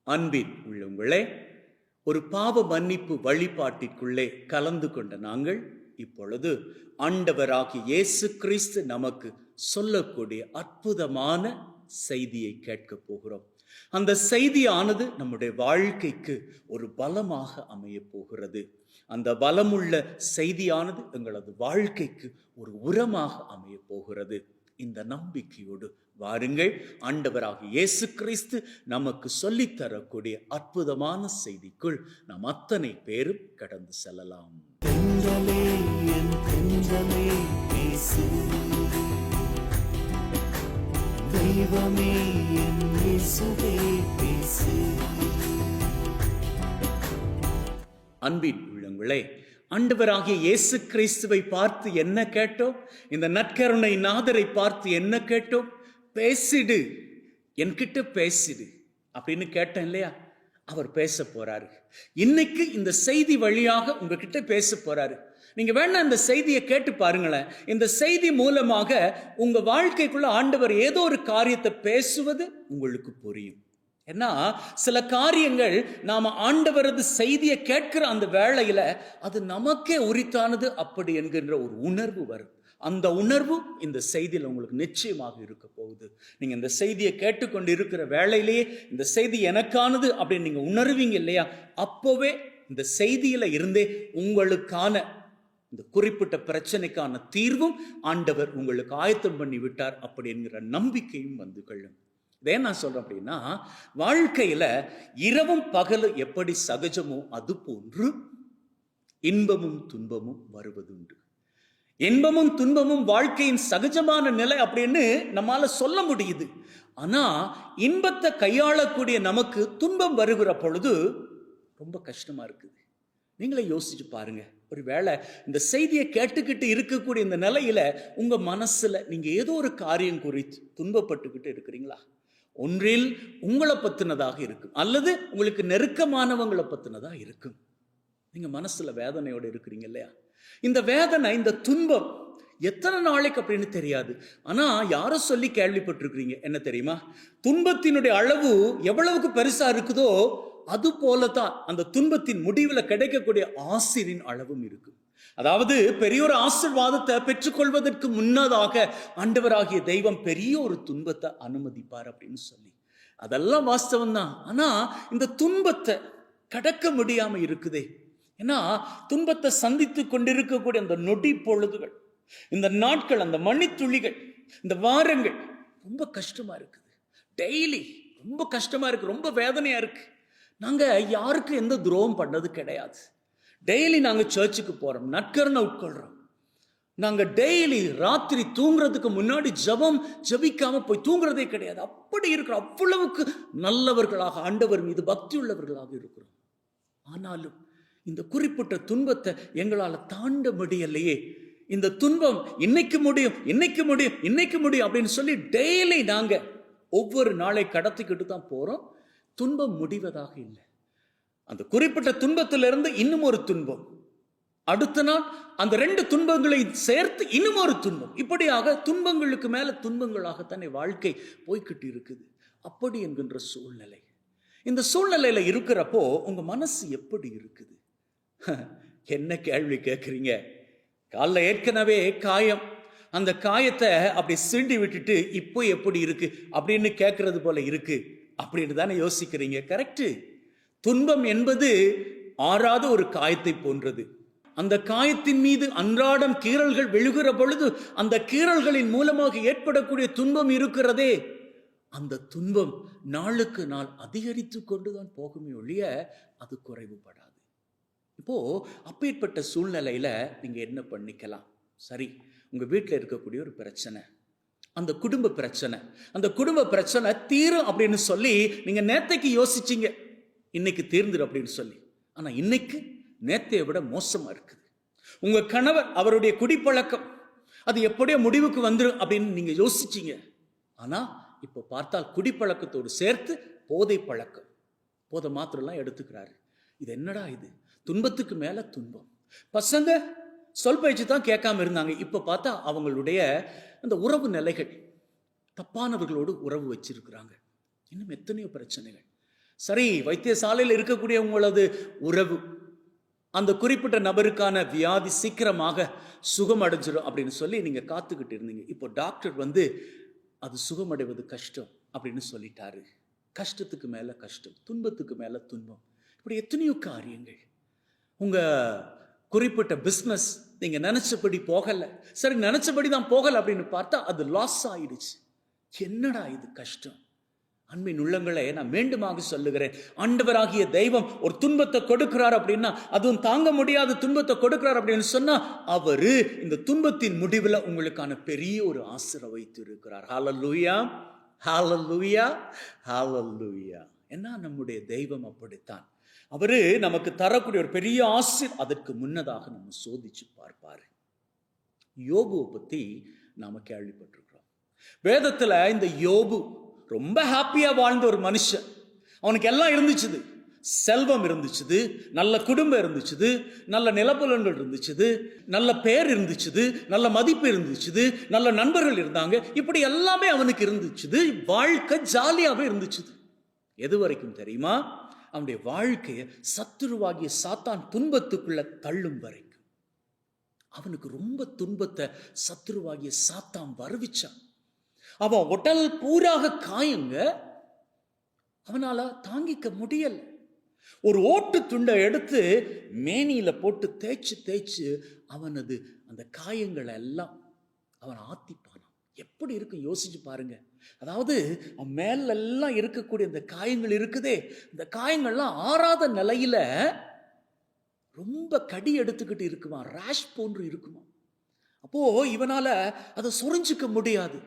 அன்பின் உள்ள உள்ளங்களே, ஒரு பாவ மன்னிப்பு வழிபாட்டிற்குள்ளே கலந்து கொண்ட நாங்கள் இப்பொழுது ஆண்டவராகிய இயேசு கிறிஸ்து நமக்கு சொல்லக்கூடிய அற்புதமான செய்தியை கேட்க போகிறோம். அந்த செய்தியானது நம்முடைய வாழ்க்கைக்கு ஒரு பலமாக அமைய போகிறது. அந்த பலமுள்ள செய்தியானது எங்களது வாழ்க்கைக்கு ஒரு உரமாக அமைய போகிறது. இந்த நம்பிக்கையோடு வாருங்கள், ஆண்டவராகிய இயேசு கிறிஸ்து நமக்கு சொல்லித்தரக்கூடிய அற்புதமான செய்திக்குள் நாம் அத்தனை பேரும் கடந்து செல்லலாம். தென்றலே என் தென்றலே பேசு, தெய்வமே என் இயேசுவே பேசு. அன்பின் உள்ளங்களே, ஆண்டவராகிய இயேசு கிறிஸ்துவை பார்த்து என்ன கேட்டோம்? இந்த நற்கருணை நாதரை பார்த்து என்ன கேட்டோம்? பேசிடு, என்கிட்ட பேசிடு அப்படின்னு கேட்டேன் இல்லையா? அவர் பேச போறாரு. இன்னைக்கு இந்த செய்தி வழியாக உங்ககிட்ட பேச போறாரு. நீங்க வேணா இந்த செய்தியை கேட்டு பாருங்களேன். இந்த செய்தி மூலமாக உங்க வாழ்க்கைக்குள்ள ஆண்டவர் ஏதோ ஒரு காரியத்தை பேசுவது உங்களுக்கு புரியும். ஏன்னா சில காரியங்கள் நாம ஆண்டவரது செய்தியை கேட்கிற அந்த வேளையில அது நமக்கே உரித்தானது அப்படி என்கின்ற ஒரு உணர்வு வரும். அந்த உணர்வு இந்த செய்தியில் உங்களுக்கு நிச்சயமாக இருக்க போகுது. நீங்க இந்த செய்தியை கேட்டுக்கொண்டு இருக்கிற வேளையிலேயே இந்த செய்தி எனக்கானது அப்படின்னு நீங்க உணர்வீங்க இல்லையா? அப்போவே இந்த செய்தியில இருந்தே உங்களுக்கான இந்த குறிப்பிட்ட பிரச்சனைக்கான தீர்வும் ஆண்டவர் உங்களுக்கு ஆயத்தம் பண்ணி விட்டார் அப்படி என்கிற நம்பிக்கையும் வந்து கொள்ளும். இதே நான் சொல்றேன் அப்படின்னா, வாழ்க்கையில இரவும் பகலும் எப்படி சகஜமோ அது போன்று இன்பமும் துன்பமும் வருவதுண்டு. இன்பமும் துன்பமும் வாழ்க்கையின் சகஜமான நிலை அப்படின்னு நம்மால சொல்ல முடியுது. ஆனா இன்பத்தை கையாளக்கூடிய நமக்கு துன்பம் வருகிற பொழுது ரொம்ப கஷ்டமா இருக்குது. நீங்களே யோசிச்சு பாருங்க. ஒரு வேளை இந்த செய்தியை கேட்டுக்கிட்டு இருக்கக்கூடிய இந்த நிலையில உங்க மனசுல நீங்க ஏதோ ஒரு காரியம் குறித்து துன்பப்பட்டுக்கிட்டு இருக்கிறீங்களா? ஒன்றில் உங்களை பத்தினதாக இருக்கும், அல்லது உங்களுக்கு நெருக்கமானவங்களை பத்தினதா இருக்கும். நீங்க மனசுல வேதனையோட இருக்கிறீங்க இல்லையா? இந்த வேதனை, இந்த துன்பம் எத்தனை நாளைக்கு அப்படின்னு தெரியாது. ஆனா யாரோ சொல்லி கேள்விப்பட்டிருக்கிறீங்க, என்ன தெரியுமா? துன்பத்தினுடைய அளவு எவ்வளவுக்கு பெருசா இருக்குதோ அது போலதான் அந்த துன்பத்தின் முடிவில் கிடைக்கக்கூடிய ஆசீரின் அளவும் இருக்கு. அதாவது பெரிய ஒரு ஆசீர்வாதத்தை பெற்றுக்கொள்வதற்கு முன்னதாக ஆண்டவராகிய தெய்வம் பெரிய ஒரு துன்பத்தை அனுமதிப்பார் அப்படின்னு சொல்லி, அதெல்லாம் வாஸ்தவம் தான். ஆனா இந்த துன்பத்தை கடக்க முடியாம இருக்குதே. ஏன்னா துன்பத்தை சந்தித்து கொண்டிருக்கக்கூடிய அந்த நொடி பொழுதுகள், இந்த நாட்கள், அந்த மணித்துளிகள், இந்த வாரங்கள் ரொம்ப கஷ்டமா இருக்குது. டெய்லி ரொம்ப கஷ்டமா இருக்கு, ரொம்ப வேதனையா இருக்கு. நாங்க யாருக்கு எந்த துரோகம் பண்ணது கிடையாது. டெய்லி நாங்க சர்ச்சுக்கு போறோம், நற்கருணை உட்கொள்றோம். நாங்க டெய்லி ராத்திரி தூங்குறதுக்கு முன்னாடி ஜபிக்காம போய் தூங்குறதே கிடையாது. அப்படி இருக்கிறோம், அவ்வளவுக்கு நல்லவர்களாக ஆண்டவர் மீது பக்தி உள்ளவர்களாக இருக்கிறோம். ஆனாலும் இந்த குறிப்பிட்ட துன்பத்தை எங்களால தாண்ட முடியலையே. இந்த துன்பம் இன்னைக்கு முடியும், இன்னைக்கு முடியும், இன்னைக்கு முடியும் அப்படின்னு சொல்லி டெய்லி நாங்க ஒவ்வொரு நாளை கடத்திக்கிட்டு தான் போறோம். துன்பம் முடிவதாக இல்லை. அந்த குறிப்பிட்ட துன்பத்திலிருந்து இன்னும் ஒரு துன்பம், அடுத்த நாள் அந்த ரெண்டு துன்பங்களை சேர்த்து இன்னும் ஒரு துன்பம், இப்படியாக துன்பங்களுக்கு மேல துன்பங்களாகத்தானே வாழ்க்கை போய்கிட்டு இருக்குது. அப்படி என்கின்ற சூழ்நிலை, இந்த சூழ்நிலையில இருக்கிறப்போ உங்க மனசு எப்படி இருக்குது? என்ன கேள்வி கேட்குறீங்க? காலில் ஏற்கனவே காயம், அந்த காயத்தை அப்படி சீண்டி விட்டுட்டு இப்போ எப்படி இருக்கு அப்படின்னு கேட்கறது போல இருக்கு அப்படின்னு தானே யோசிக்கிறீங்க. கரெக்டு. துன்பம் என்பது ஆறாத ஒரு காயத்தை போன்றது. அந்த காயத்தின் மீது அன்றாடம் கீறல்கள் விழுகிற பொழுது அந்த கீறல்களின் மூலமாக ஏற்படக்கூடிய துன்பம் இருக்கிறதே, அந்த துன்பம் நாளுக்கு நாள் அதிகரித்து கொண்டுதான் போகுமே ஒழிய அது குறைவுபடாது. இப்போ அப்பேற்பட்ட சூழ்நிலையில நீங்க என்ன பண்ணிக்கலாம்? சரி, உங்க வீட்டில் இருக்கக்கூடிய ஒரு பிரச்சனை, அந்த குடும்ப பிரச்சனை, அந்த குடும்ப பிரச்சனை தீரும் அப்படின்னு சொல்லி நீங்க நேத்தைக்கு யோசிச்சீங்க, இன்னைக்கு தீர்ந்துடும் அப்படின்னு சொல்லி. ஆனா இன்னைக்கு நேத்தையை விட மோசமா இருக்குது. உங்க கணவர், அவருடைய குடிப்பழக்கம், அது எப்படியோ முடிவுக்கு வந்துடும் அப்படின்னு நீங்க யோசிச்சீங்க. ஆனா இப்ப பார்த்தால் குடிப்பழக்கத்தோடு சேர்த்து போதை பழக்கம், போதை மாத்திரம்லாம் எடுத்துக்கிறாரு. இது என்னடா இது? துன்பத்துக்கு மேல துன்பம். பசங்க சொல் பேச்சு தான் கேட்காம இருந்தாங்க, இப்ப பார்த்தா அவங்களுடைய அந்த உறவு நிலைகள், தப்பானவர்களோடு உறவு வச்சிருக்கிறாங்க. இன்னும் எத்தனையோ பிரச்சனைகள். சரி, வைத்தியசாலையில் இருக்கக்கூடிய உங்களது உறவு அந்த குறிப்பிட்ட நபருக்கான வியாதி சீக்கிரமாக சுகம் அடைஞ்சிடும் அப்படின்னு சொல்லி நீங்க காத்துக்கிட்டு இருந்தீங்க. இப்போ டாக்டர் வந்து அது சுகமடைவது கஷ்டம் அப்படின்னு சொல்லிட்டாரு. கஷ்டத்துக்கு மேல கஷ்டம், துன்பத்துக்கு மேல துன்பம், இப்படி எத்தனையோ காரியங்கள். உங்க குறிப்பிட்ட பிஸ்னஸ் நீங்க நினைச்சபடி போகல. சரி, நினைச்சபடி தான் போகல அப்படின்னு பார்த்தா அது லாஸ் ஆயிடுச்சு. என்னடா இது கஷ்டம்? அன்பின் உள்ளங்களே, நான் மீண்டுமாக சொல்லுகிறேன், ஆண்டவராகிய தெய்வம் ஒரு துன்பத்தை கொடுக்கிறார் அப்படின்னா, அதுவும் தாங்க முடியாத துன்பத்தை கொடுக்கிறார் அப்படின்னு சொன்னா, அவரு இந்த துன்பத்தின் முடிவில் உங்களுக்கான பெரிய ஒரு ஆசீர்வாதம் வைத்து இருக்கிறார். ஹல்லேலூயா, ஹல்லேலூயா, ஹல்லேலூயா. ஏன்னா நம்முடைய தெய்வம் அப்படித்தான். அவரு நமக்கு தரக்கூடிய ஒரு பெரிய ஆசீர்வாதம் அதற்கு முன்னதாக நம்ம சோதிச்சு பார்ப்பாரு. யோபுவை பத்தி நாம கேள்விப்பட்டிருக்கிறோம். வேதத்துல இந்த யோபு ரொம்ப ஹாப்பியா வாழ்ந்த ஒரு மனுஷன். அவனுக்கு எல்லாம் இருந்துச்சு, செல்வம் இருந்துச்சு, நல்ல குடும்பம் இருந்துச்சு, நல்ல நிலப்புலன்கள் இருந்துச்சு, நல்ல பேர் இருந்துச்சு, நல்ல மதிப்பு இருந்துச்சு, நல்ல நண்பர்கள் இருந்தாங்க. இப்படி எல்லாமே அவனுக்கு இருந்துச்சு. வாழ்க்கை ஜாலியாவே இருந்துச்சு. எது வரைக்கும் தெரியுமா? அவனுடைய வாழ்க்கையை சத்துருவாகிய சாத்தான் துன்பத்துக்குள்ள தள்ளும் வரைக்கும். அவனுக்கு ரொம்ப துன்பத்தை சத்துருவாகிய சாத்தான் வருவிச்சான். அவன் உடல் பூராக காயங்க, அவனால தாங்கிக்க முடியல. ஒரு ஓட்டு துண்டை எடுத்து மேனியில போட்டு தேய்ச்சு தேய்ச்சு அவனது அந்த காயங்களை எல்லாம் அவன் ஆத்திப்பானான். எப்படி இருக்கு யோசிச்சு பாருங்க. அதாவது அவன் மேல எல்லாம் இருக்கக்கூடிய இந்த காயங்கள் இருக்குதே, இந்த காயங்கள்லாம் ஆறாத நிலையில ரொம்ப கடி எடுத்துக்கிட்டு இருக்குமா, ரேஷ் போன்று இருக்குமா. அப்போ இவனால அதை சொரிஞ்சுக்க முடியாது.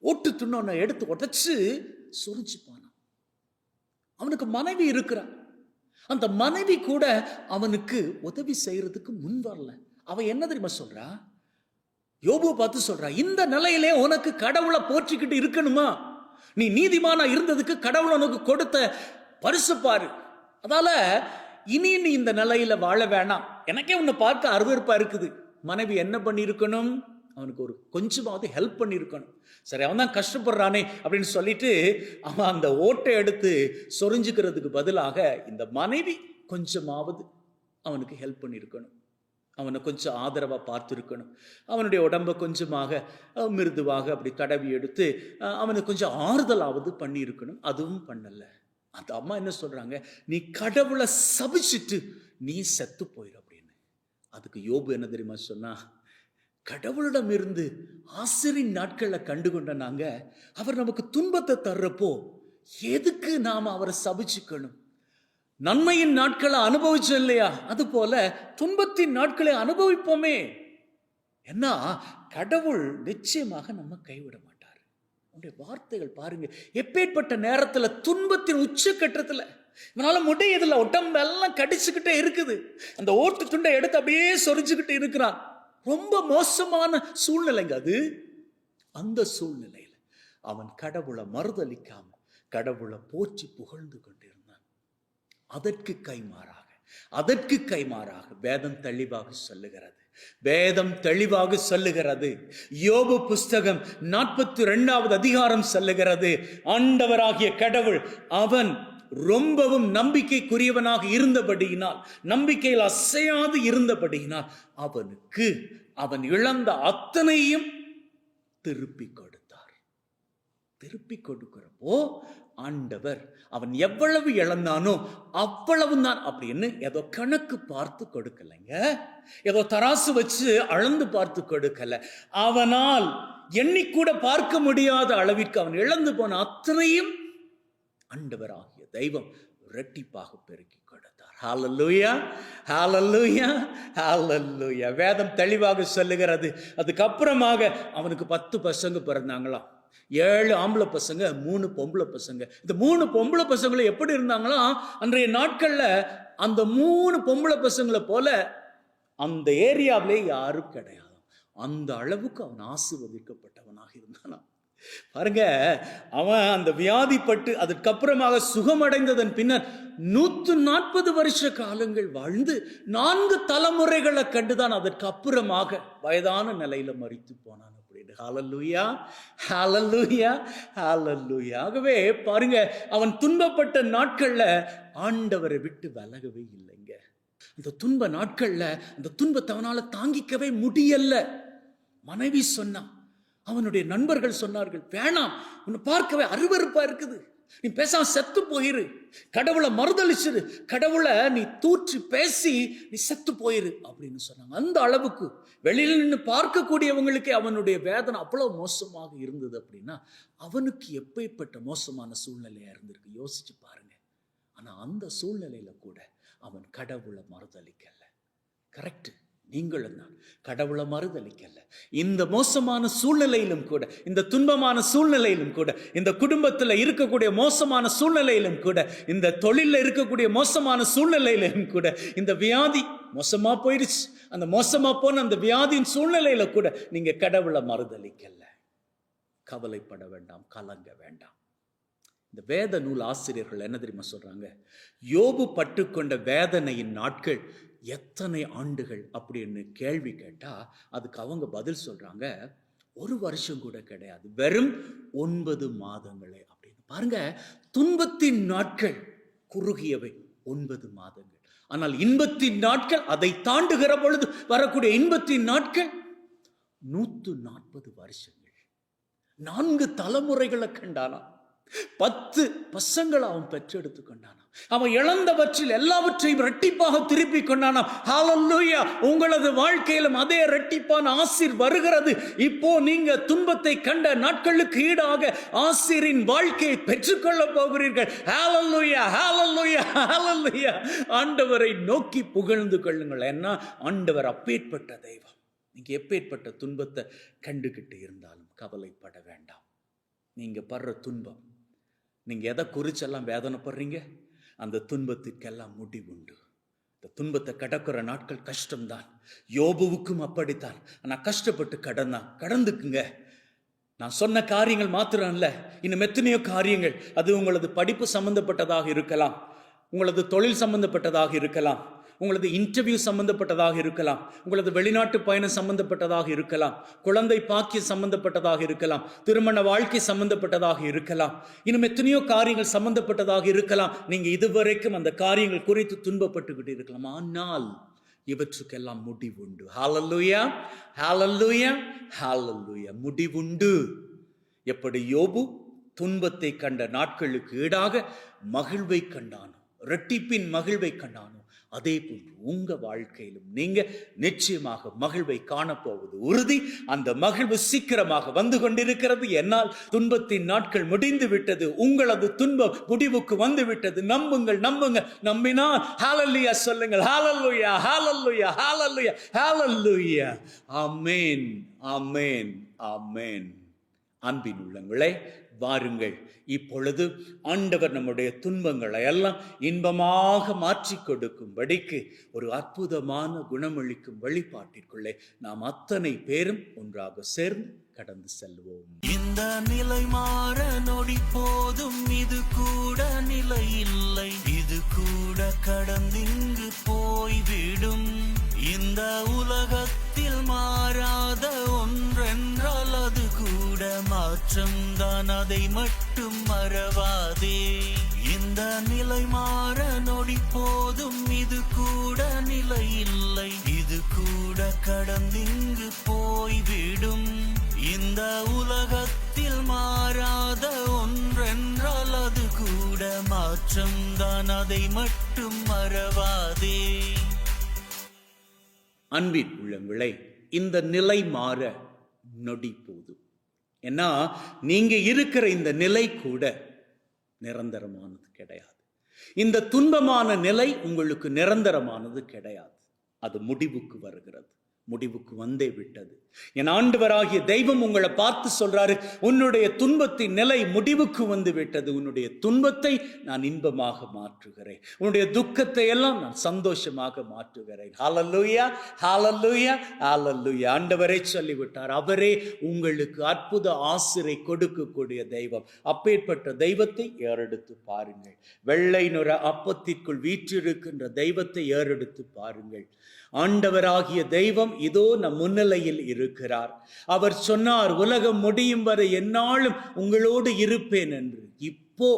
ஓட்டு துண்ணை எடுத்து உடைச்சு சொரிஞ்சுப்பானா. அவனுக்கு மனைவி இருக்கிறான். அந்த மனைவி கூட அவனுக்கு உதவி செய்யறதுக்கு முன் வரல. அவன் என்ன தெரியுமா சொல்றா? யோபுவை பார்த்து சொல்றா, இந்த நிலையிலே உனக்கு கடவுளை போற்றிக்கிட்டு இருக்கணுமா? நீ நீதிமானா இருந்ததுக்கு கடவுள் உனக்கு கொடுத்த பரிசு பாரு. அதால இனி நீ இந்த நிலையில வாழ வேணாம். எனக்கே உன்னை பார்க்க அருவருப்பா இருக்குது. மனைவி என்ன பண்ணி இருக்கணும்? அவனுக்கு ஒரு கொஞ்சமாவது ஹெல்ப் பண்ணி இருக்கணும். சரி, அவன் தான் கஷ்டப்படுறானே அப்படின்னு சொல்லிட்டு அவன் அந்த ஓட்டை எடுத்து சொரிஞ்சுக்கிறதுக்கு பதிலாக இந்த மனைவி கொஞ்சமாவது அவனுக்கு ஹெல்ப் பண்ணியிருக்கணும். அவனை கொஞ்சம் ஆதரவா பார்த்துருக்கணும். அவனுடைய உடம்பை கொஞ்சமாக மிருதுவாக அப்படி தடவி எடுத்து அவனுக்கு கொஞ்சம் ஆறுதலாவது பண்ணியிருக்கணும். அதுவும் பண்ணல. அந்த அம்மா என்ன சொல்றாங்க? நீ கடவுளை சபிச்சுட்டு நீ செத்து போயிரு அப்படின்னு. அதுக்கு யோபு என்ன தெரியுமா சொன்னா? கடவுளிடம் இருந்து ஆசிரியின் நாட்களை கண்டுகொண்ட நாங்க, அவர் நமக்கு துன்பத்தை தர்றப்போ எதுக்கு நாம அவரை சபிச்சுக்கணும்? நன்மையின் நாட்களை அனுபவிச்சோம் இல்லையா? அது போல துன்பத்தின் நாட்களை அனுபவிப்போமே. ஏன்னா கடவுள் நிச்சயமாக நம்ம கைவிட மாட்டார். உங்களுடைய வார்த்தைகள் பாருங்க, எப்பேற்பட்ட நேரத்துல துன்பத்தின் உச்சக்கட்டத்துல இவனால முடியதில்லை, உடம்பெல்லாம் கடிச்சுக்கிட்டே இருக்குது. அந்த ஓட்டு துண்டை எடுத்து அப்படியே சொரிஞ்சுக்கிட்டு இருக்கிறான். ரொம்ப மோசமான சூழ்நிலைங்க அது. அந்த சூழ்நிலையில் அவன் கடவுளை மறுதலிக்காம கடவுளை போற்றி புகழ்ந்து கொண்டிருந்தான். அதற்கு கைமாறாக வேதம் தெளிவாக சொல்லுகிறது. யோபு புஸ்தகம் 42வது அதிகாரம் சொல்லுகிறது, ஆண்டவராகிய கடவுள் அவன் ரொம்பவும் நம்பிக்கைக்குரியவனாக இருந்தபடியினால், நம்பிக்கையில் அசையாது இருந்தபடியினால் அவனுக்கு அவன் இழந்த அத்தனையும் திருப்பி கொடுத்தார். திருப்பி கொடுக்கிறப்போ ஆண்டவர் அவன் எவ்வளவு இழந்தானோ அவ்வளவு தான் அப்படின்னு ஏதோ கணக்கு பார்த்து கொடுக்கலைங்க, ஏதோ தராசு வச்சு அளந்து பார்த்து கொடுக்கல. அவனால் எண்ணிக்கூட பார்க்க முடியாத அளவிற்கு அவன் இழந்து போன அத்தனையும் ஆண்டவராகிய தெய்வம் இரட்டிப்பாக பெருக்கி கொடுத்தார். ஹல்லேலூயா, ஹல்லேலூயா, ஹல்லேலூயா. வேதம் தெளிவாக சொல்லுகிறது. அதுக்கப்புறமாக அவனுக்கு 10 பசங்க பிறந்தாங்களாம். 7 ஆம்பளை பசங்க, 3 பொம்பளை பசங்க. இந்த 3 பொம்பளை பசங்களும் எப்படி இருந்தாங்களாம்? அன்றைய நாட்கள்ல அந்த 3 பொம்பளை பசங்களை போல அந்த ஏரியாவிலே யாரும் கிடையாது. அந்த அளவுக்கு அவன் ஆசீர்வதிக்கப்பட்டவனாக இருந்தானாம். பாருங்க, அவன் அந்த வியாதிப்பட்டு அதற்கப்புறமாக சுகமடைந்ததன் பின்னர் 140 வருஷ காலங்கள் வாழ்ந்து 4 தலைமுறைகளை கண்டுதான் அதற்கு அப்புறமாக வயதான நிலையில மரித்து போனான். அப்படி போயிடு. ஹalleluya, ஹalleluya, ஹalleluya. ஆகவே பாருங்க, அவன் துன்பப்பட்ட நாட்கள்ல ஆண்டவரை விட்டு விலகவே இல்லைங்க. அந்த துன்ப நாட்கள்ல அந்த துன்பத்தை அவனால தாங்கிக்கவே முடியல. மனைவி சொன்னான், அவனுடைய நண்பர்கள் சொன்னார்கள், வேணாம், உன்னை பார்க்கவே அருவருப்பா இருக்குது, நீ பேசாம செத்து போயிரு, கடவுளை மறுதளிச்சிரு, கடவுளை நீ தூற்றி பேசி நீ செத்து போயிரு அப்படின்னு சொன்னாங்க. அந்த அளவுக்கு வெளியில நின்று பார்க்கக்கூடியவங்களுக்கே அவனுடைய வேதனை அவ்வளவு மோசமாக இருந்தது. அப்படின்னா அவனுக்கு எப்பேற்பட்ட மோசமான சூழ்நிலையா இருந்திருக்கு யோசிச்சு பாருங்க. ஆனா அந்த சூழ்நிலையில கூட அவன் கடவுளை மறுதளிக்கல. கரெக்ட், நீங்களும் தான் கடவுளை மறுதளிக்கல. இந்த மோசமான சூழ்நிலையிலும் கூட, இந்த துன்பமான சூழ்நிலையிலும் கூட, இந்த குடும்பத்தில் இருக்கக்கூடிய மோசமான சூழ்நிலையிலும் கூட, இந்த தொழிலில் இருக்கக்கூடிய மோசமான சூழ்நிலையிலும் கூட, இந்த வியாதி மோசமா போயிடுச்சு, அந்த மோசமா போன அந்த வியாதியின் சூழ்நிலையில கூட நீங்க கடவுளை மறுதளிக்கல. கவலைப்பட வேண்டாம், கலங்க வேண்டாம். இந்த வேத நூல் ஆசிரியர்கள் என்ன தெரியுமா சொல்றாங்க? யோபு பட்டுக்கொண்ட வேதனையின் நாட்கள் எத்தனை ஆண்டுகள் அப்படின்னு கேள்வி கேட்டா அதுக்கு அவங்க பதில் சொல்றாங்க, 1 வருஷம் கூட கிடையாது, வெறும் 9 மாதங்களே அப்படின்னு. பாருங்க, துன்பத்தின் நாட்கள் குறுகியவை 9 மாதங்கள். ஆனால் இன்பத்தின் நாட்கள், அதை தாண்டுகிற பொழுது வரக்கூடிய இன்பத்தின் நாட்கள் 140 வருஷங்கள். 4 தலைமுறைகளை கண்டானாம். 10 பசங்களை அவன் பெற்றெடுத்து கொண்டானாம். அவன் இழந்தவற்றில் எல்லாவற்றையும் இரட்டிப்பாக திருப்பி கொண்டானாம். ஹalleluya! உங்களது வாழ்க்கையிலும் அதே இரட்டிப்பான ஆசீர் வருகிறது. இப்போ நீங்க துன்பத்தை கண்ட நாட்களுக்கு ஈடாக ஆசீரின் வாழ்க்கையை பெற்றுக்கொள்ள போகிறீர்கள். ஹalleluya, ஹalleluya, ஹalleluya! ஆண்டவரை நோக்கி புகழ்ந்து கொள்ளுங்கள். ஏன்னா ஆண்டவர் அப்பேற்பட்ட தெய்வம். நீங்க எப்பேற்பட்ட துன்பத்தை கண்டுகிட்டு இருந்தாலும் கவலைப்பட வேண்டாம். நீங்க படுற துன்பம், நீங்க எதை குறிச்செல்லாம் வேதனைப்படுறீங்க, அந்த துன்பத்திற்கெல்லாம் முடிவுண்டு. இந்த துன்பத்தை கடக்கிற நாட்கள் கஷ்டம்தான். யோபுவுக்கும் அப்படித்தான். ஆனால் கஷ்டப்பட்டு கடந்துக்குங்க. நான் சொன்ன காரியங்கள் மாத்திரம் இல்ல, இன்னும் எத்தனையோ காரியங்கள். அது உங்களது படிப்பு சம்பந்தப்பட்டதாக இருக்கலாம், உங்களது தொழில் சம்பந்தப்பட்டதாக இருக்கலாம், உங்களது இன்டர்வியூ சம்பந்தப்பட்டதாக இருக்கலாம், உங்களது வெளிநாட்டு பயணம் சம்பந்தப்பட்டதாக இருக்கலாம், குழந்தை பாக்கியம் சம்பந்தப்பட்டதாக இருக்கலாம், திருமண வாழ்க்கை சம்பந்தப்பட்டதாக இருக்கலாம், இன்னும் எத்தனையோ காரியங்கள் சம்பந்தப்பட்டதாக இருக்கலாம். நீங்க இதுவரைக்கும் அந்த காரியங்கள் குறித்து துன்பப்பட்டுக்கிட்டு இருக்கலாம். ஆனால் இவற்றுக்கெல்லாம் முடிவுண்டு. ஹalleluya, ஹalleluya, ஹalleluya! முடிவுண்டு. எப்படி யோபு துன்பத்தை கண்ட நாட்களுக்கு ஈடாக மகிழ்வை கண்டானோ, இரட்டிப்பின் மகிழ்வை கண்டானோ, அதே போன்று உங்க வாழ்க்கையிலும் நீங்க நிச்சயமாக மகிழ்வை காணப்போவது உறுதி. அந்த மகிழ்வு சீக்கிரமாக வந்து கொண்டிருக்கிறது. என்னால் துன்பத்தின் நாட்கள் முடிந்து விட்டது, உங்களது துன்பம் முடிவுக்கு வந்து விட்டது. நம்புங்கள், நம்புங்க. நம்பினால் ஹalleluya சொல்லுங்கள். ஹalleluya, ஹalleluya, ஹalleluya, ஹalleluya! ஆமென், ஆமென், ஆமென். அன்பின் உள்ளங்களே, வாருங்கள், இப்பொழுது ஆண்டவர் நம்முடைய துன்பங்களை எல்லாம் இன்பமாக மாற்றி கொடுக்கும்படிக்கு ஒரு அற்புதமான குணமளிக்கும் வழிபாட்டிற்குள்ளே நாம் அத்தனை பேரும் ஒன்றாக சேர்ந்து கடந்து செல்வோம். இந்த நிலை மாற நொடி போதும், இது கூட நிலை இல்லை, இது கூட கடந்திங்கு போய்விடும். இந்த உலகத்தில் மாறாத ஒன்றென்றால் அது கூட மாற்றம்தான், அதை மட்டும் மறவாதே. இந்த நிலை மாற நொடி போதும், இது கூட நிலை இல்லை, இது கூட கடந்திங்கு போய்விடும். இந்த உலகத்தில் மாறாத ஒன்றென்றால் அது கூட மாற்றம்தான், அதை மட்டும் மறவாதே. அன்பின் உள்ளங்களே, இந்த நிலை மாற நொடி போதும். ஏன்னா நீங்க இருக்கிற இந்த நிலை கூட நிரந்தரமானது கிடையாது. இந்த துன்பமான நிலை உங்களுக்கு நிரந்தரமானது கிடையாது. அது முடிவுக்கு வருகிறது, முடிவுக்கு வந்தே விட்டது. என் ஆண்டவராகிய தெய்வம் உங்களை பார்த்து சொல்றாரு, உன்னுடைய துன்பத்தின் நிலை முடிவுக்கு வந்து விட்டது. உன்னுடைய துன்பத்தை நான் இன்பமாக மாற்றுகிறேன், உன்னுடைய துக்கத்தை எல்லாம் நான் சந்தோஷமாக மாற்றுகிறேன். ஹalleluya, ஹalleluya, ஹalleluya! ஆண்டவரே சொல்லிவிட்டார். அவரே உங்களுக்கு அற்புத ஆசிரை கொடுக்கக்கூடிய தெய்வம். அப்பேற்பட்ட தெய்வத்தை ஏறெடுத்து பாருங்கள். வெள்ளை நுர அப்பத்திற்குள் வீற்றிருக்கின்ற தெய்வத்தை ஏறெடுத்து பாருங்கள். ஆண்டவராகிய தெய்வம் இதோ நம் முன்னிலையில் இருக்கிறார். அவர் சொன்னார், உலகம் முடியும் வரை எந்நாளும் உங்களோடு இருப்பேன் என்று. இப்போ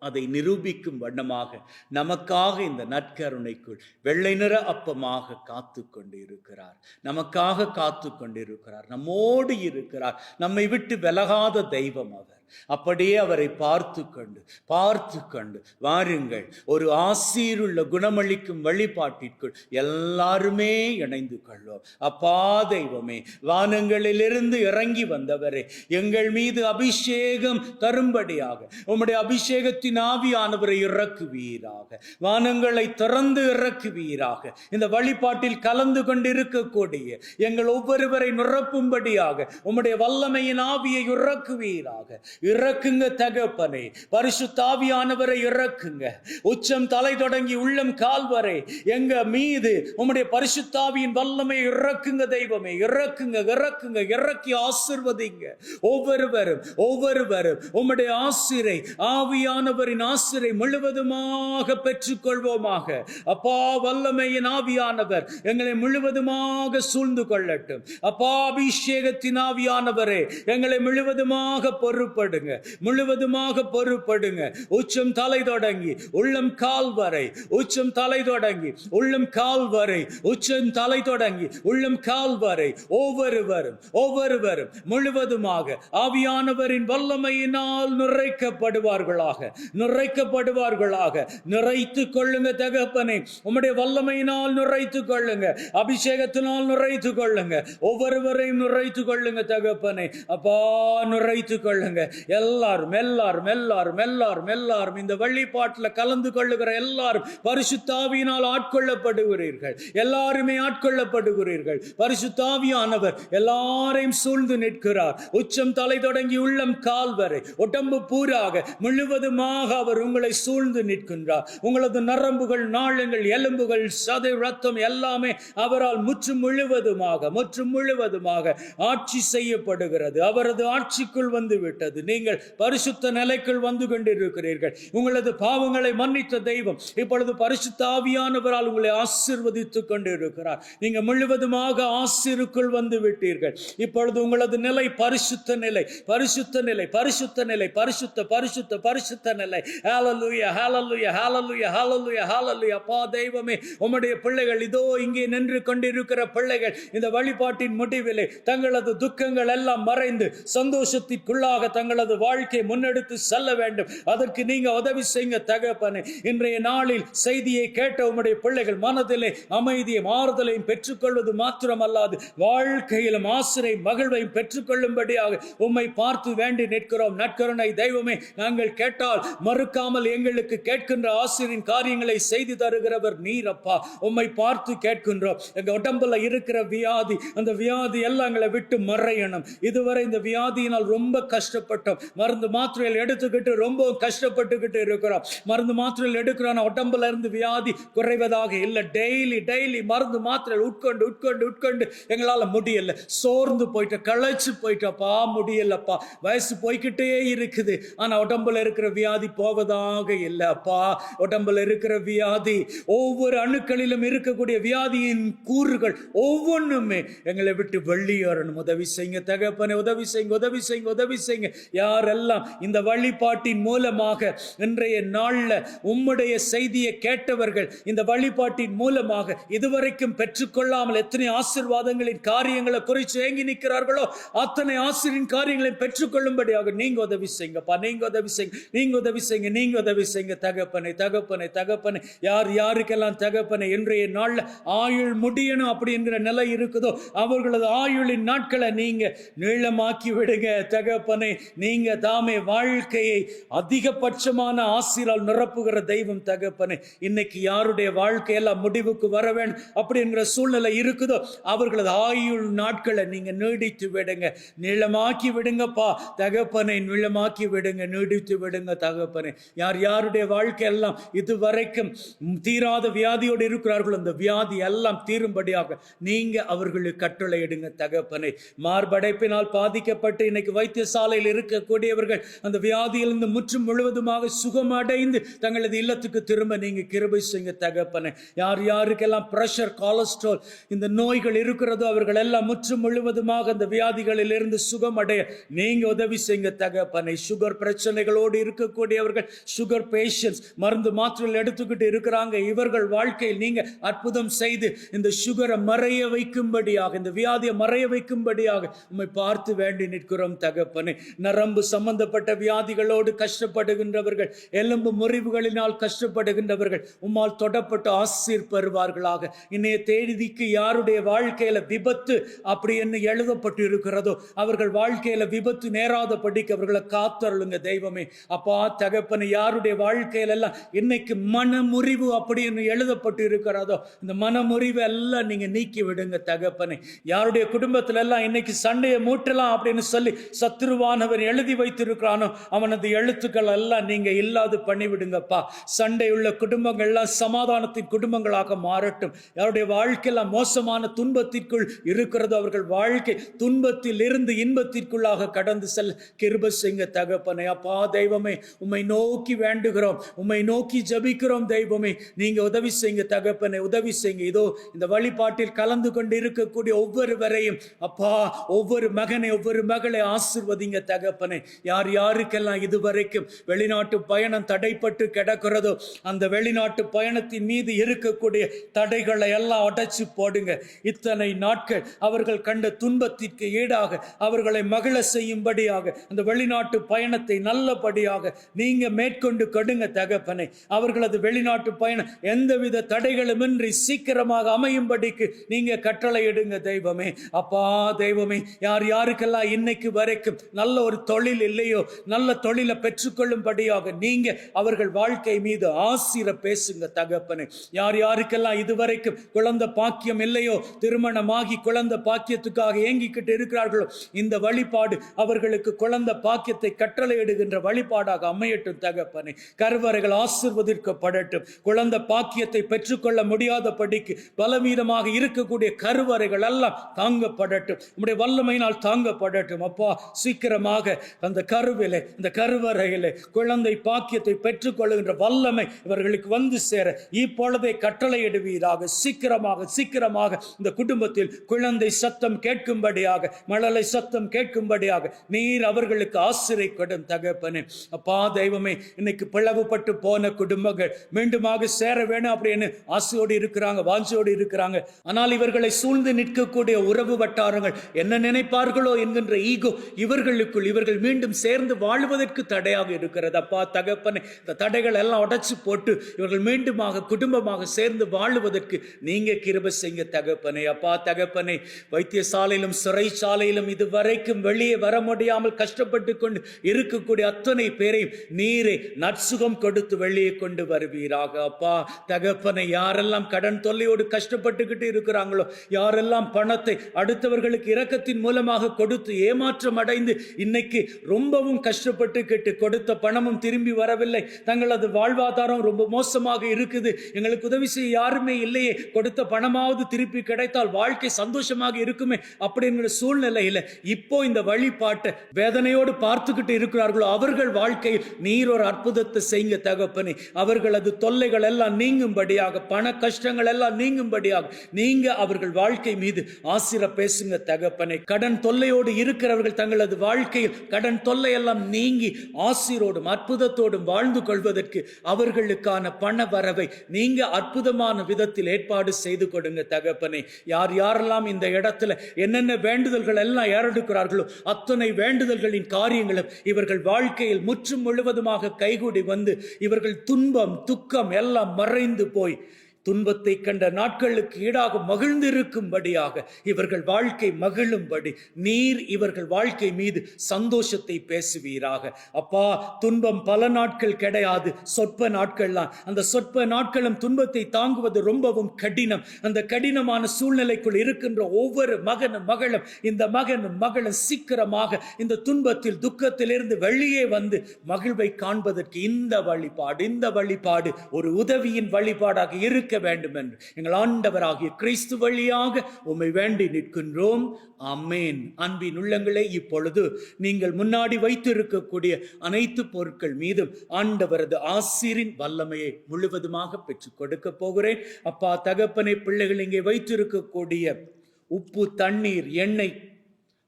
அதை நிரூபிக்கும் வண்ணமாக நமக்காக இந்த நற்கருணைக்குள் வெள்ளை நிற அப்பமாக காத்து கொண்டு இருக்கிறார். நமக்காக காத்து கொண்டிருக்கிறார், நம்மோடு இருக்கிறார். நம்மை விட்டு விலகாத தெய்வம் அவர். அப்படியே அவரை பார்த்து கொண்டு வாருங்கள், ஒரு ஆசீருள்ள குணமளிக்கும் வழிபாட்டிற்குள் எல்லாருமே இணைந்து கொள்வோம். அப்பா தெய்வமே, வானங்களிலிருந்து இறங்கி வந்தவரே, எங்கள் மீது அபிஷேகம் தரும்படியாக உம்முடைய அபிஷேகத்தின் ஆவியானவரை இறக்குவீராக. வானங்களை திறந்து இறக்குவீராக. இந்த வழிபாட்டில் கலந்து கொண்டிருக்கக்கூடிய எங்கள் ஒவ்வொருவரை நிரப்பும்படியாக உம்முடைய வல்லமையின் ஆவியை இறக்குவீராக. இறக்குங்க தகப்பனே, பரிசுத்த ஆவியானவரை இறக்குங்க. உச்சம் தலை தொடங்கி உள்ளம் கால் வரை எங்க மீது உம்முடைய பரிசுத்த ஆவியின் வல்லமையை இறக்குங்க தெய்வமே. இறக்கி ஆசீர்வதிங்க. ஒவ்வொருவரும் உம்முடைய ஆசிரை, ஆவியானவரின் ஆசிரை முழுவதுமாக பெற்றுக்கொள்வோமாக. அப்பா, வல்லமையின் ஆவியானவர் எங்களை முழுவதுமாக சூழ்ந்து கொள்ளட்டும். அப்பா, அபிஷேகத்தின் ஆவியானவரே எங்களை முழுவதுமாக முழுவதுமாக பொறுப்படுங்க. உச்சம் தலை தொடங்கி உள்ளம் கால் வரை, உச்சம் தலை தொடங்கி உள்ளம் கால் வரை, உச்சம் தலை தொடங்கி உள்ளம் கால் வரை ஒவ்வொருவரும் முழுவதுமாக ஆவியானவரின் வல்லமையினால் நிறைக்கப்படுவார்களாக. நிறைத்துக் கொள்ளுங்க தகப்பனே. உம்முடைய வல்லமையினால் நிறைத்துக் கொள்ளுங்க, அபிஷேகத்தினால் நிறைத்துக் கொள்ளுங்க, ஒவ்வொருவரையும் நிறைத்துக் கொள்ளுங்க தகப்பனே. அப்பா, நிறைத்துக் கொள்ளுங்க. எல்லாரும் இந்த வழிபாட்டில் கலந்து கொள்ளுகிற எல்லாரும் பரிசுத்த ஆவியினால் ஆட்கொள்ளப்படுகிறீர்கள். எல்லாருமே ஆட்கொள்ளப்படுகிறீர்கள். பரிசுத்த ஆவியானவர் எல்லாரையும் சூழ்ந்து நிற்கிறார். உச்சம் தலை தொடங்கி உள்ளம் கால் வரை உடம்பு பூராக முழுவதுமாக அவர் உங்களை சூழ்ந்து நிற்கின்றார். உங்களது நரம்புகள், நாளங்கள், எலும்புகள், சதை, ரத்தம் எல்லாமே அவரால் முற்றும் முழுவதுமாக ஆட்சி செய்யப்படுகிறது. அவரது ஆட்சிக்குள் வந்து விட்டது. நீங்கள் பரிசுத்த நிலைக்குள் வந்து கொண்டிருக்கிறீர்கள். உங்களது பாவங்களை மன்னித்த தெய்வம் இப்பொழுது பரிசுத்த ஆவியானவரால் உங்களை ஆசீர்வதித்துக் கொண்டிருக்கிறார். நீங்கள் முழுவதுமாக ஆசீருக்குள் வந்து விட்டீர்கள். இப்பொழுது உங்களது நிலை பரிசுத்த நிலை. ஹல்லேலூயா. அப்பா தெய்வமே, உம்முடைய பிள்ளைகள் இதோ இங்கே நின்று கொண்டிருக்கிற பிள்ளைகள் இந்த வழிபாட்டின் முடிவிலே தங்களது துக்கங்கள் எல்லாம் மறைந்து சந்தோஷத்திற்குள்ளாக தங்களது வாழ்க்கையை முன்னெடுத்து செல்ல வேண்டும். அதற்கு நீங்க உதவி செய்யுங்க தகப்பனே. இன்றைய நாளில் செய்தியை கேட்ட உம்முடைய பிள்ளைகள் மனதிலே அமைதியை, ஆறுதலையும் பெற்றுக்கொள்வது மாத்திரமல்லாது வாழ்க்கையிலும் ஆசிரை, மகிழ்வையும் பெற்றுக்கொள்ளும்படியாக உம்மை பார்த்து வேண்டி நிற்கிறோம். நற்கருணை தெய்வமே, நாங்கள் கேட்டால் மறுக்காமல் எங்களுக்கு கேட்கின்ற ஆசிரியின் காரியங்களை செய்து தருகிறவர் நீரப்பா. உம்மை பார்த்து கேட்கின்றோம். எங்க உடம்புல இருக்கிற வியாதி, அந்த வியாதி எல்லாம் எங்களை விட்டு மறையணும். இதுவரை இந்த வியாதியினால் ரொம்ப கஷ்டப்பட்டோம். மருந்து மாத்திரைகள் எடுத்துக்கிட்டு ரொம்ப கஷ்டப்பட்டுக்கிட்டு இருக்கிறோம். மருந்து மாத்திரைகள் எடுக்கிறோம், உடம்புல இருந்து வியாதி குறைவதாக இல்லை. டெய்லி மருந்து மாத்திரைகள் உட்கொண்டு எங்களால் முடியல. சோர்ந்து போயிட்ட, களைச்சு போயிட்டப்பா, முடியலப்பா. வயசு போய்கிட்டே இருக்குது, ஆனா உடம்புல இருக்கிற வியாதி போவதாக இல்லை அப்பா. உடம்புல இருக்கிற வியாதி, ஒவ்வொரு அணுக்களிலும் இருக்கக்கூடிய வியாதியின் கூறுகள் ஒவ்வொன்றுமே எங்களை விட்டு வெளியேறணும். உதவி செய்யுங்க தகப்பனே, உதவி செய்யுங்க. யாரெல்லாம் இந்த வழிபாட்டின் மூலமாக இன்றைய நாள்ல உம்முடைய செய்தியை கேட்டவர்கள், இந்த வழிபாட்டின் மூலமாக இதுவரைக்கும் பெற்றுக்கொள்ளாமல் எத்தனை ஆசீர்வாதங்களின் காரியங்களை குறித்து ஏங்கி நிற்கிறார்களோ அத்தனை ஆசீர்வாதின் காரியங்களை பெற்றுக்கொள்ளும்படியாக நீங்க உதவி செய்யுங்கப்பா. நீங்க உதவி செய்யுங்க தகப்பனே. யாருக்கெல்லாம் தகப்பனே இன்றைய நாள்ல ஆயுள் முடியணும் அப்படி என்கிற நிலை இருக்குதோ அவர்களது ஆயுளின் நாட்களை நீங்க நீளமாக்கி விடுங்க தகப்பனே. நீங்க தாமே வாழ்க்கையை அதிகபட்சமான ஆசீரால் நிரப்புகிற தெய்வம் தகப்பனே. இன்னைக்கு யாருடைய வாழ்க்கையெல்லாம் முடிவுக்கு வர வேண்டும் அப்படி என்கிற சூழ்நிலை இருக்குதோ அவர்களது ஆயுள் நாட்களை நீங்க நீடித்து விடுங்க, நீளமாக்கி விடுங்கப்பா தகப்பனை. நீளமாக்கி விடுங்க, நீடித்து விடுங்க தகப்பனே. யாருடைய வாழ்க்கையெல்லாம் இதுவரைக்கும் தீராத வியாதியோடு இருக்கிறார்கள், அந்த வியாதி எல்லாம் தீரும்படியாக நீங்க அவர்களுக்கு கட்டளை எடுங்க தகப்பனை. மார்படைப்பினால் பாதிக்கப்பட்டு இன்னைக்கு வைத்தியசாலையில் இருக்க இருக்கக்கூடியவர்கள் அந்த வியாதியிலிருந்து முற்றும் முழுவதுமாக சுகமடைந்து தங்களது இல்லத்துக்கு திரும்ப நீங்க கிருபை செய்யுங்க தகப்பனே. யார் யாருக்கெல்லாம் பிரஷர், கொலஸ்ட்ரால் இந்த நோய்கள் இருக்கிறதோ அவர்கள் எல்லாம் முற்றும் முழுவதுமாக அந்த வியாதிகளில் இருந்து சுகமடைய நீங்க உதவி செய்யுங்க தகப்பனே. சுகர் பிரச்சனைகளோடு இருக்கக்கூடியவர்கள், சுகர் பேஷண்ட்ஸ், மருந்து மாத்திரைகள் எடுத்துக்கிட்டு இருக்கிறாங்க, இவர்கள் வாழ்க்கையில் நீங்க அற்புதம் செய்து இந்த சுகரை மறைய வைக்கும்படியாக, இந்த வியாதியை மறைய வைக்கும்படியாக உம்மை பார்த்து வேண்டி நிற்கிறோம் தகப்பனே. நரம்பு சம்பந்தப்பட்ட வியாதிகளோடு கஷ்டப்படுகின்றவர்கள், எலும்பு முறிவுகளினால் கஷ்டப்படுகின்றவர்கள் உம்மால் தொடப்பட்டு ஆசீர் பெறுவார்களாக. இன்றைய தேதிக்கு யாருடைய வாழ்க்கையில விபத்து அப்படி என்ன எழுதப்பட்டு இருக்கிறதோ அவர்கள் வாழ்க்கையில விபத்து நேராதபடிக்கு அவர்களை காத்தருளுங்க தெய்வமே. அப்பா தகப்பனை, யாருடைய வாழ்க்கையில எல்லாம் இன்னைக்கு மனமுறிவு அப்படி என்ன எழுதப்பட்டு இருக்கிறதோ இந்த மனமுறிவு எல்லாம் நீங்க நீக்கி விடுங்க தகப்பனை. யாருடைய குடும்பத்துல எல்லாம் இன்னைக்கு சண்டையை மூட்டலாம் அப்படின்னு சொல்லி சத்துருவானவன் எழுதி வைத்திருக்கிறானோ அவனது எழுத்துக்கள் எல்லாம் நீங்க இல்லாது பண்ணிவிடுங்கப்பா. சண்டை உள்ள குடும்பங்கள் எல்லாம் சமாதானத்தின் குடும்பங்களாக மாறட்டும். யாருடைய வாழ்க்கையில மோசமான துன்பத்திற்குள் இருக்கிறதோ அவர்கள் வாழ்க்கை துன்பத்தில் இருந்து இன்பத்திற்குள்ளாக கடந்து செல்ல கிருபை செய்யுங்க தகப்பனை. அப்பா தெய்வமே, உம்மை நோக்கி வேண்டுகிறோம், உம்மை நோக்கி ஜபிக்கிறோம் தெய்வமே. நீங்க உதவி செய்யுங்க தகப்பனை, உதவி செய்யுங்க. இதோ இந்த வழிபாட்டில் கலந்து கொண்டு இருக்கக்கூடிய ஒவ்வொருவரையும் அப்பா, ஒவ்வொரு மகனை ஒவ்வொரு மகளை ஆசிர்வதிங்க தகப்பனை. யார் யாருக்கெல்லாம் இதுவரைக்கும் வெளிநாட்டு பயணம் தடைப்பட்டு கிடக்கிறதோ அந்த வெளிநாட்டு பயணத்தின் மீது இருக்கக்கூடிய தடைகளை எல்லாம் உடைச்சு போடுங்க. இத்தனை நாட்கள் அவர்கள் கண்ட துன்பத்திற்கு ஈடாக அவர்களை மகிழ செய்யும்படியாக அந்த வெளிநாட்டு பயணத்தை நல்லபடியாக நீங்க மேற்கொண்டு கொடுங்க தகப்பனை. அவர்களது வெளிநாட்டு பயணம் எந்தவித தடைகளுமின்றி சீக்கிரமாக அமையும்படிக்கு நீங்க கட்டளையிடுங்க தெய்வமே. அப்பா தெய்வமே, யார் யாருக்கெல்லாம் இன்னைக்கு வரைக்கும் நல்ல ஒரு தொழில் இல்லையோ நல்ல தொழிலை பெற்றுக்கொள்ளும்படியாக நீங்க அவர்கள் வாழ்க்கை மீது ஆசீர பேசுங்க தகப்பனை. யார் யாருக்கெல்லாம் இதுவரைக்கும் குழந்தை பாக்கியம் இல்லையோ, திருமணமாகி குழந்தை பாக்கியத்துக்காக ஏங்கிக்கிட்டு இருக்கிறார்களோ இந்த வழிபாடு அவர்களுக்கு குழந்தை பாக்கியத்தை கட்டளையிடுகின்ற வழிபாடாக அமையட்டும் தகப்பனை. கருவறைகள் ஆசீர்வதிக்கப்படட்டும். குழந்தை பாக்கியத்தை பெற்றுக்கொள்ள முடியாதபடிக்கு பலவீனமாக இருக்கக்கூடிய கருவறைகள் எல்லாம் தாங்கப்படட்டும், உம்முடைய வல்லமையினால் தாங்கப்படட்டும். அப்பா சீக்கிரமாக அந்த கருவிலே, இந்த கருவறையிலே குழந்தை பாக்கியத்தை பெற்றுக்கொள்ளுகின்ற வல்லமை இவர்களுக்கு வந்து சேர இப்பொழுதே கட்டளையிடுவீராக. சீக்கிரமாக சீக்கிரமாக இந்த குடும்பத்தில் குழந்தை சத்தம் கேட்கும்படியாக, மழலை சத்தம் கேட்கும்படியாக நீர் அவர்களுக்கு ஆசிரை கொடும் தகப்பனே. அப்பா தெய்வமே, இன்னைக்கு பிளவுபட்டு போன குடும்பங்கள் மீண்டுமாக சேர வேணும் அப்படின்னு ஆசையோடு இருக்கிறாங்க, வாஞ்சோடு இருக்கிறாங்க. ஆனால் இவர்களை சூழ்ந்து நிற்கக்கூடிய உறவு வட்டாரங்கள் என்ன நினைப்பார்களோ என்கின்ற ஈகோ இவர்களுக்குள், இவர்கள் மீண்டும் சேர்ந்து வாழ்வதற்கு தடையாக இருக்கிறது. அப்பா தகப்பனே, இந்த தடைகள் எல்லாம் உடைச்சு போட்டு இவர்கள் மீண்டுமாக குடும்பமாக சேர்ந்து வாழுவதற்கு நீங்க கிருபை செய்யுங்க தகப்பனே. அப்பா தகப்பனே, வைத்தியசாலையிலும் சிறைச்சாலையிலும் இதுவரைக்கும் வெளியே வர முடியாமல் கஷ்டப்பட்டு கொண்டு இருக்கக்கூடிய அத்தனை பேரையும் நீரே நற்சுகம் கொடுத்து வெளியே கொண்டு வருவீராக. அப்பா தகப்பனை, யாரெல்லாம் கடன் தொல்லையோடு கஷ்டப்பட்டுக்கிட்டு இருக்கிறாங்களோ, யாரெல்லாம் பணத்தை அடுத்தவர்களுக்கு இரக்கத்தின் மூலமாக கொடுத்து ஏமாற்றம் அடைந்து இன்னைக்கு ரொம்பவும் கஷ்டப்பட்டுக்கிட்டு கொடுத்த பணமும் திரும்பி வரவில்லை, தங்களது வாழ்வாதாரம் ரொம்ப மோசமாக இருக்குது, எங்களுக்கு உதவி செய்ய யாருமே இல்லையே, கொடுத்த பணமாவது திருப்பி கிடைத்தால் வாழ்க்கை சந்தோஷமாக இருக்குமே அப்படிங்கிற சூழ்நிலையில இப்போ இந்த வழிபாட்டை வேதனையோடு பார்த்துக்கிட்டு இருக்கிறார்களோ அவர்கள் வாழ்க்கையில் நீர் ஒரு அற்புதத்தை செய்யுங்க தகப்பனே. அவர்களது தொல்லைகள் எல்லாம் நீங்கும்படியாக, பண கஷ்டங்கள் எல்லாம் நீங்கும்படியாக நீங்க அவர்கள் வாழ்க்கை மீது ஆசிர பேசுங்க தகப்பனே. கடன் தொல்லையோடு இருக்கிறவர்கள் தங்களது வாழ்க்கையில் கடன் தொல்லை எல்லாம் நீங்கி ஆசிரோடும் அற்புதத்தோடும் வாழ்ந்து கொள்வதற்கு அவர்களுக்கான பண வரவை நீங்க அற்புதமான விதத்தில் ஏற்பாடு செய்து கொடுங்க தகப்பனே. யார் யாரெல்லாம் இந்த இடத்துல என்னென்ன வேண்டுதல்கள் எல்லாம் ஏறெடுக்கிறார்களோ அத்தனை வேண்டுதல்களின் காரியங்களும் இவர்கள் வாழ்க்கையில் முற்றும் முழுவதுமாக கைகூடி வந்து இவர்கள் துன்பம் துக்கம் எல்லாம் மறைந்து போய் துன்பத்தை கண்ட நாட்களுக்கு ஈடாக மகிழ்ந்திருக்கும்படியாக இவர்கள் வாழ்க்கை மகிழும்படி நீர் இவர்கள் வாழ்க்கை மீது சந்தோஷத்தை பேசுவீராக. அப்பா, துன்பம் பல நாட்கள் கிடையாது, சொற்ப நாட்கள் தான். அந்த சொற்ப நாட்களும் துன்பத்தை தாங்குவது ரொம்பவும் கடினம். அந்த கடினமான சூழ்நிலைக்குள் இருக்கின்ற ஒவ்வொரு மகனும் மகளும், இந்த மகனும் மகளும் சீக்கிரமாக இந்த துன்பத்தில் துக்கத்தில் இருந்து வெளியே வந்து மகிழ்வை காண்பதற்கு இந்த வழிபாடு ஒரு உதவியின் வழிபாடாக இருக்க அதிகரிக்க வேண்டும் என்று எங்கள் ஆண்டவராகிய கிறிஸ்து வழியாக உம்மை வேண்டி நிற்கின்றோம். ஆமென். அன்பின் உள்ளங்களே, இப்பொழுது நீங்கள் முன்னாடி வைத்திருக்கக்கூடிய அனைத்து பொருட்கள் மீதும் ஆண்டவரது ஆசீரின் வல்லமையை முழுவதுமாக பெற்றுக் கொடுக்க போகிறேன். அப்பா தகப்பனை, பிள்ளைகள் இங்கே வைத்திருக்கக்கூடிய உப்பு, தண்ணீர், எண்ணெய்,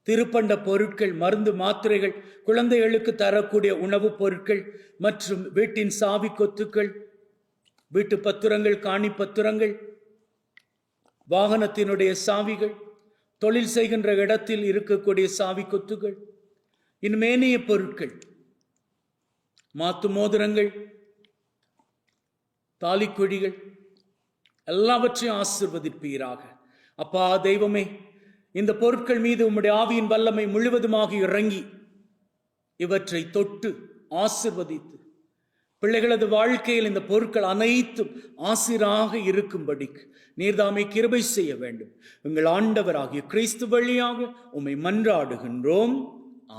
திருப்பண்ட பொருட்கள், மருந்து, மாத்திரைகள், குழந்தைகளுக்கு தரக்கூடிய உணவுப் பொருட்கள் மற்றும் வீட்டின் சாவி கொத்துக்கள், வீட்டு பத்திரங்கள், காணி பத்திரங்கள், வாகனத்தினுடைய சாவிகள், தொழில் செய்கின்ற இடத்தில் இருக்கக்கூடிய சாவி கொத்துகள், இன்னும் ஏனைய பொருட்கள், மாத்து மோதிரங்கள், தாலிக்குழிகள் எல்லாவற்றையும் ஆசீர்வதிப்பீராக. அப்பா தெய்வமே, இந்த பொருட்கள் மீது உம்முடைய ஆவியின் வல்லமை முழுவதுமாக இறங்கி இவற்றை தொட்டு ஆசீர்வதித்து பிள்ளைகளது வாழ்க்கையில் இந்த பொருட்கள் அனைத்தும் ஆசீராக இருக்கும்படிக்கு நீர்தாமே கிருபை செய்ய வேண்டும். எங்கள் ஆண்டவராகிய கிறிஸ்து வழியாக உம்மை மன்றாடுகின்றோம்.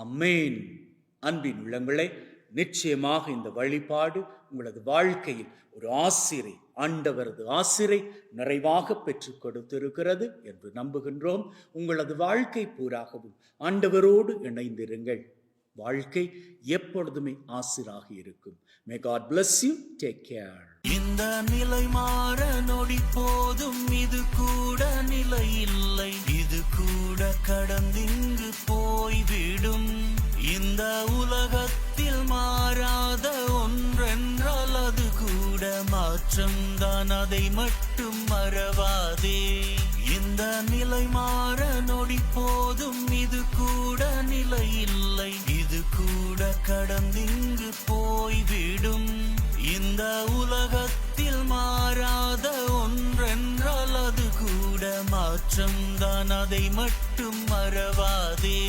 ஆமென். அன்பின் உள்ளங்களே, நிச்சயமாக இந்த வழிபாடு உங்களது வாழ்க்கையில் ஒரு ஆசிரை, ஆண்டவரது ஆசிரை நிறைவாக பெற்றுக் கொடுத்திருக்கிறது என்று நம்புகின்றோம். உங்களது வாழ்க்கை பூராகவும் ஆண்டவரோடு இணைந்திருங்கள். வாழ்க்கை எப்பொழுதுமே ஆசிராக இருக்கும். May God bless you. Take care. இந்த நிலை மாற நொடி போதும், இது கூட நிலை இல்லை, இது கூட கடந்திங்கு போய்விடும். இந்த உலகத்தில் மாறாத ஒன்றென்றால் அது கூட மாற்றம்தான், அதை மட்டும் மறவாதே. இந்த நிலை மாற நொடி போதும், இது கூட நிலை இல்லை, இது கூட கடந்திங்கு போய்விடும். இந்த உலகத்தில் மாறாத ஒன்றென்றால் அது கூட மாற்றம்தான், அதை மட்டும் மறவாதே.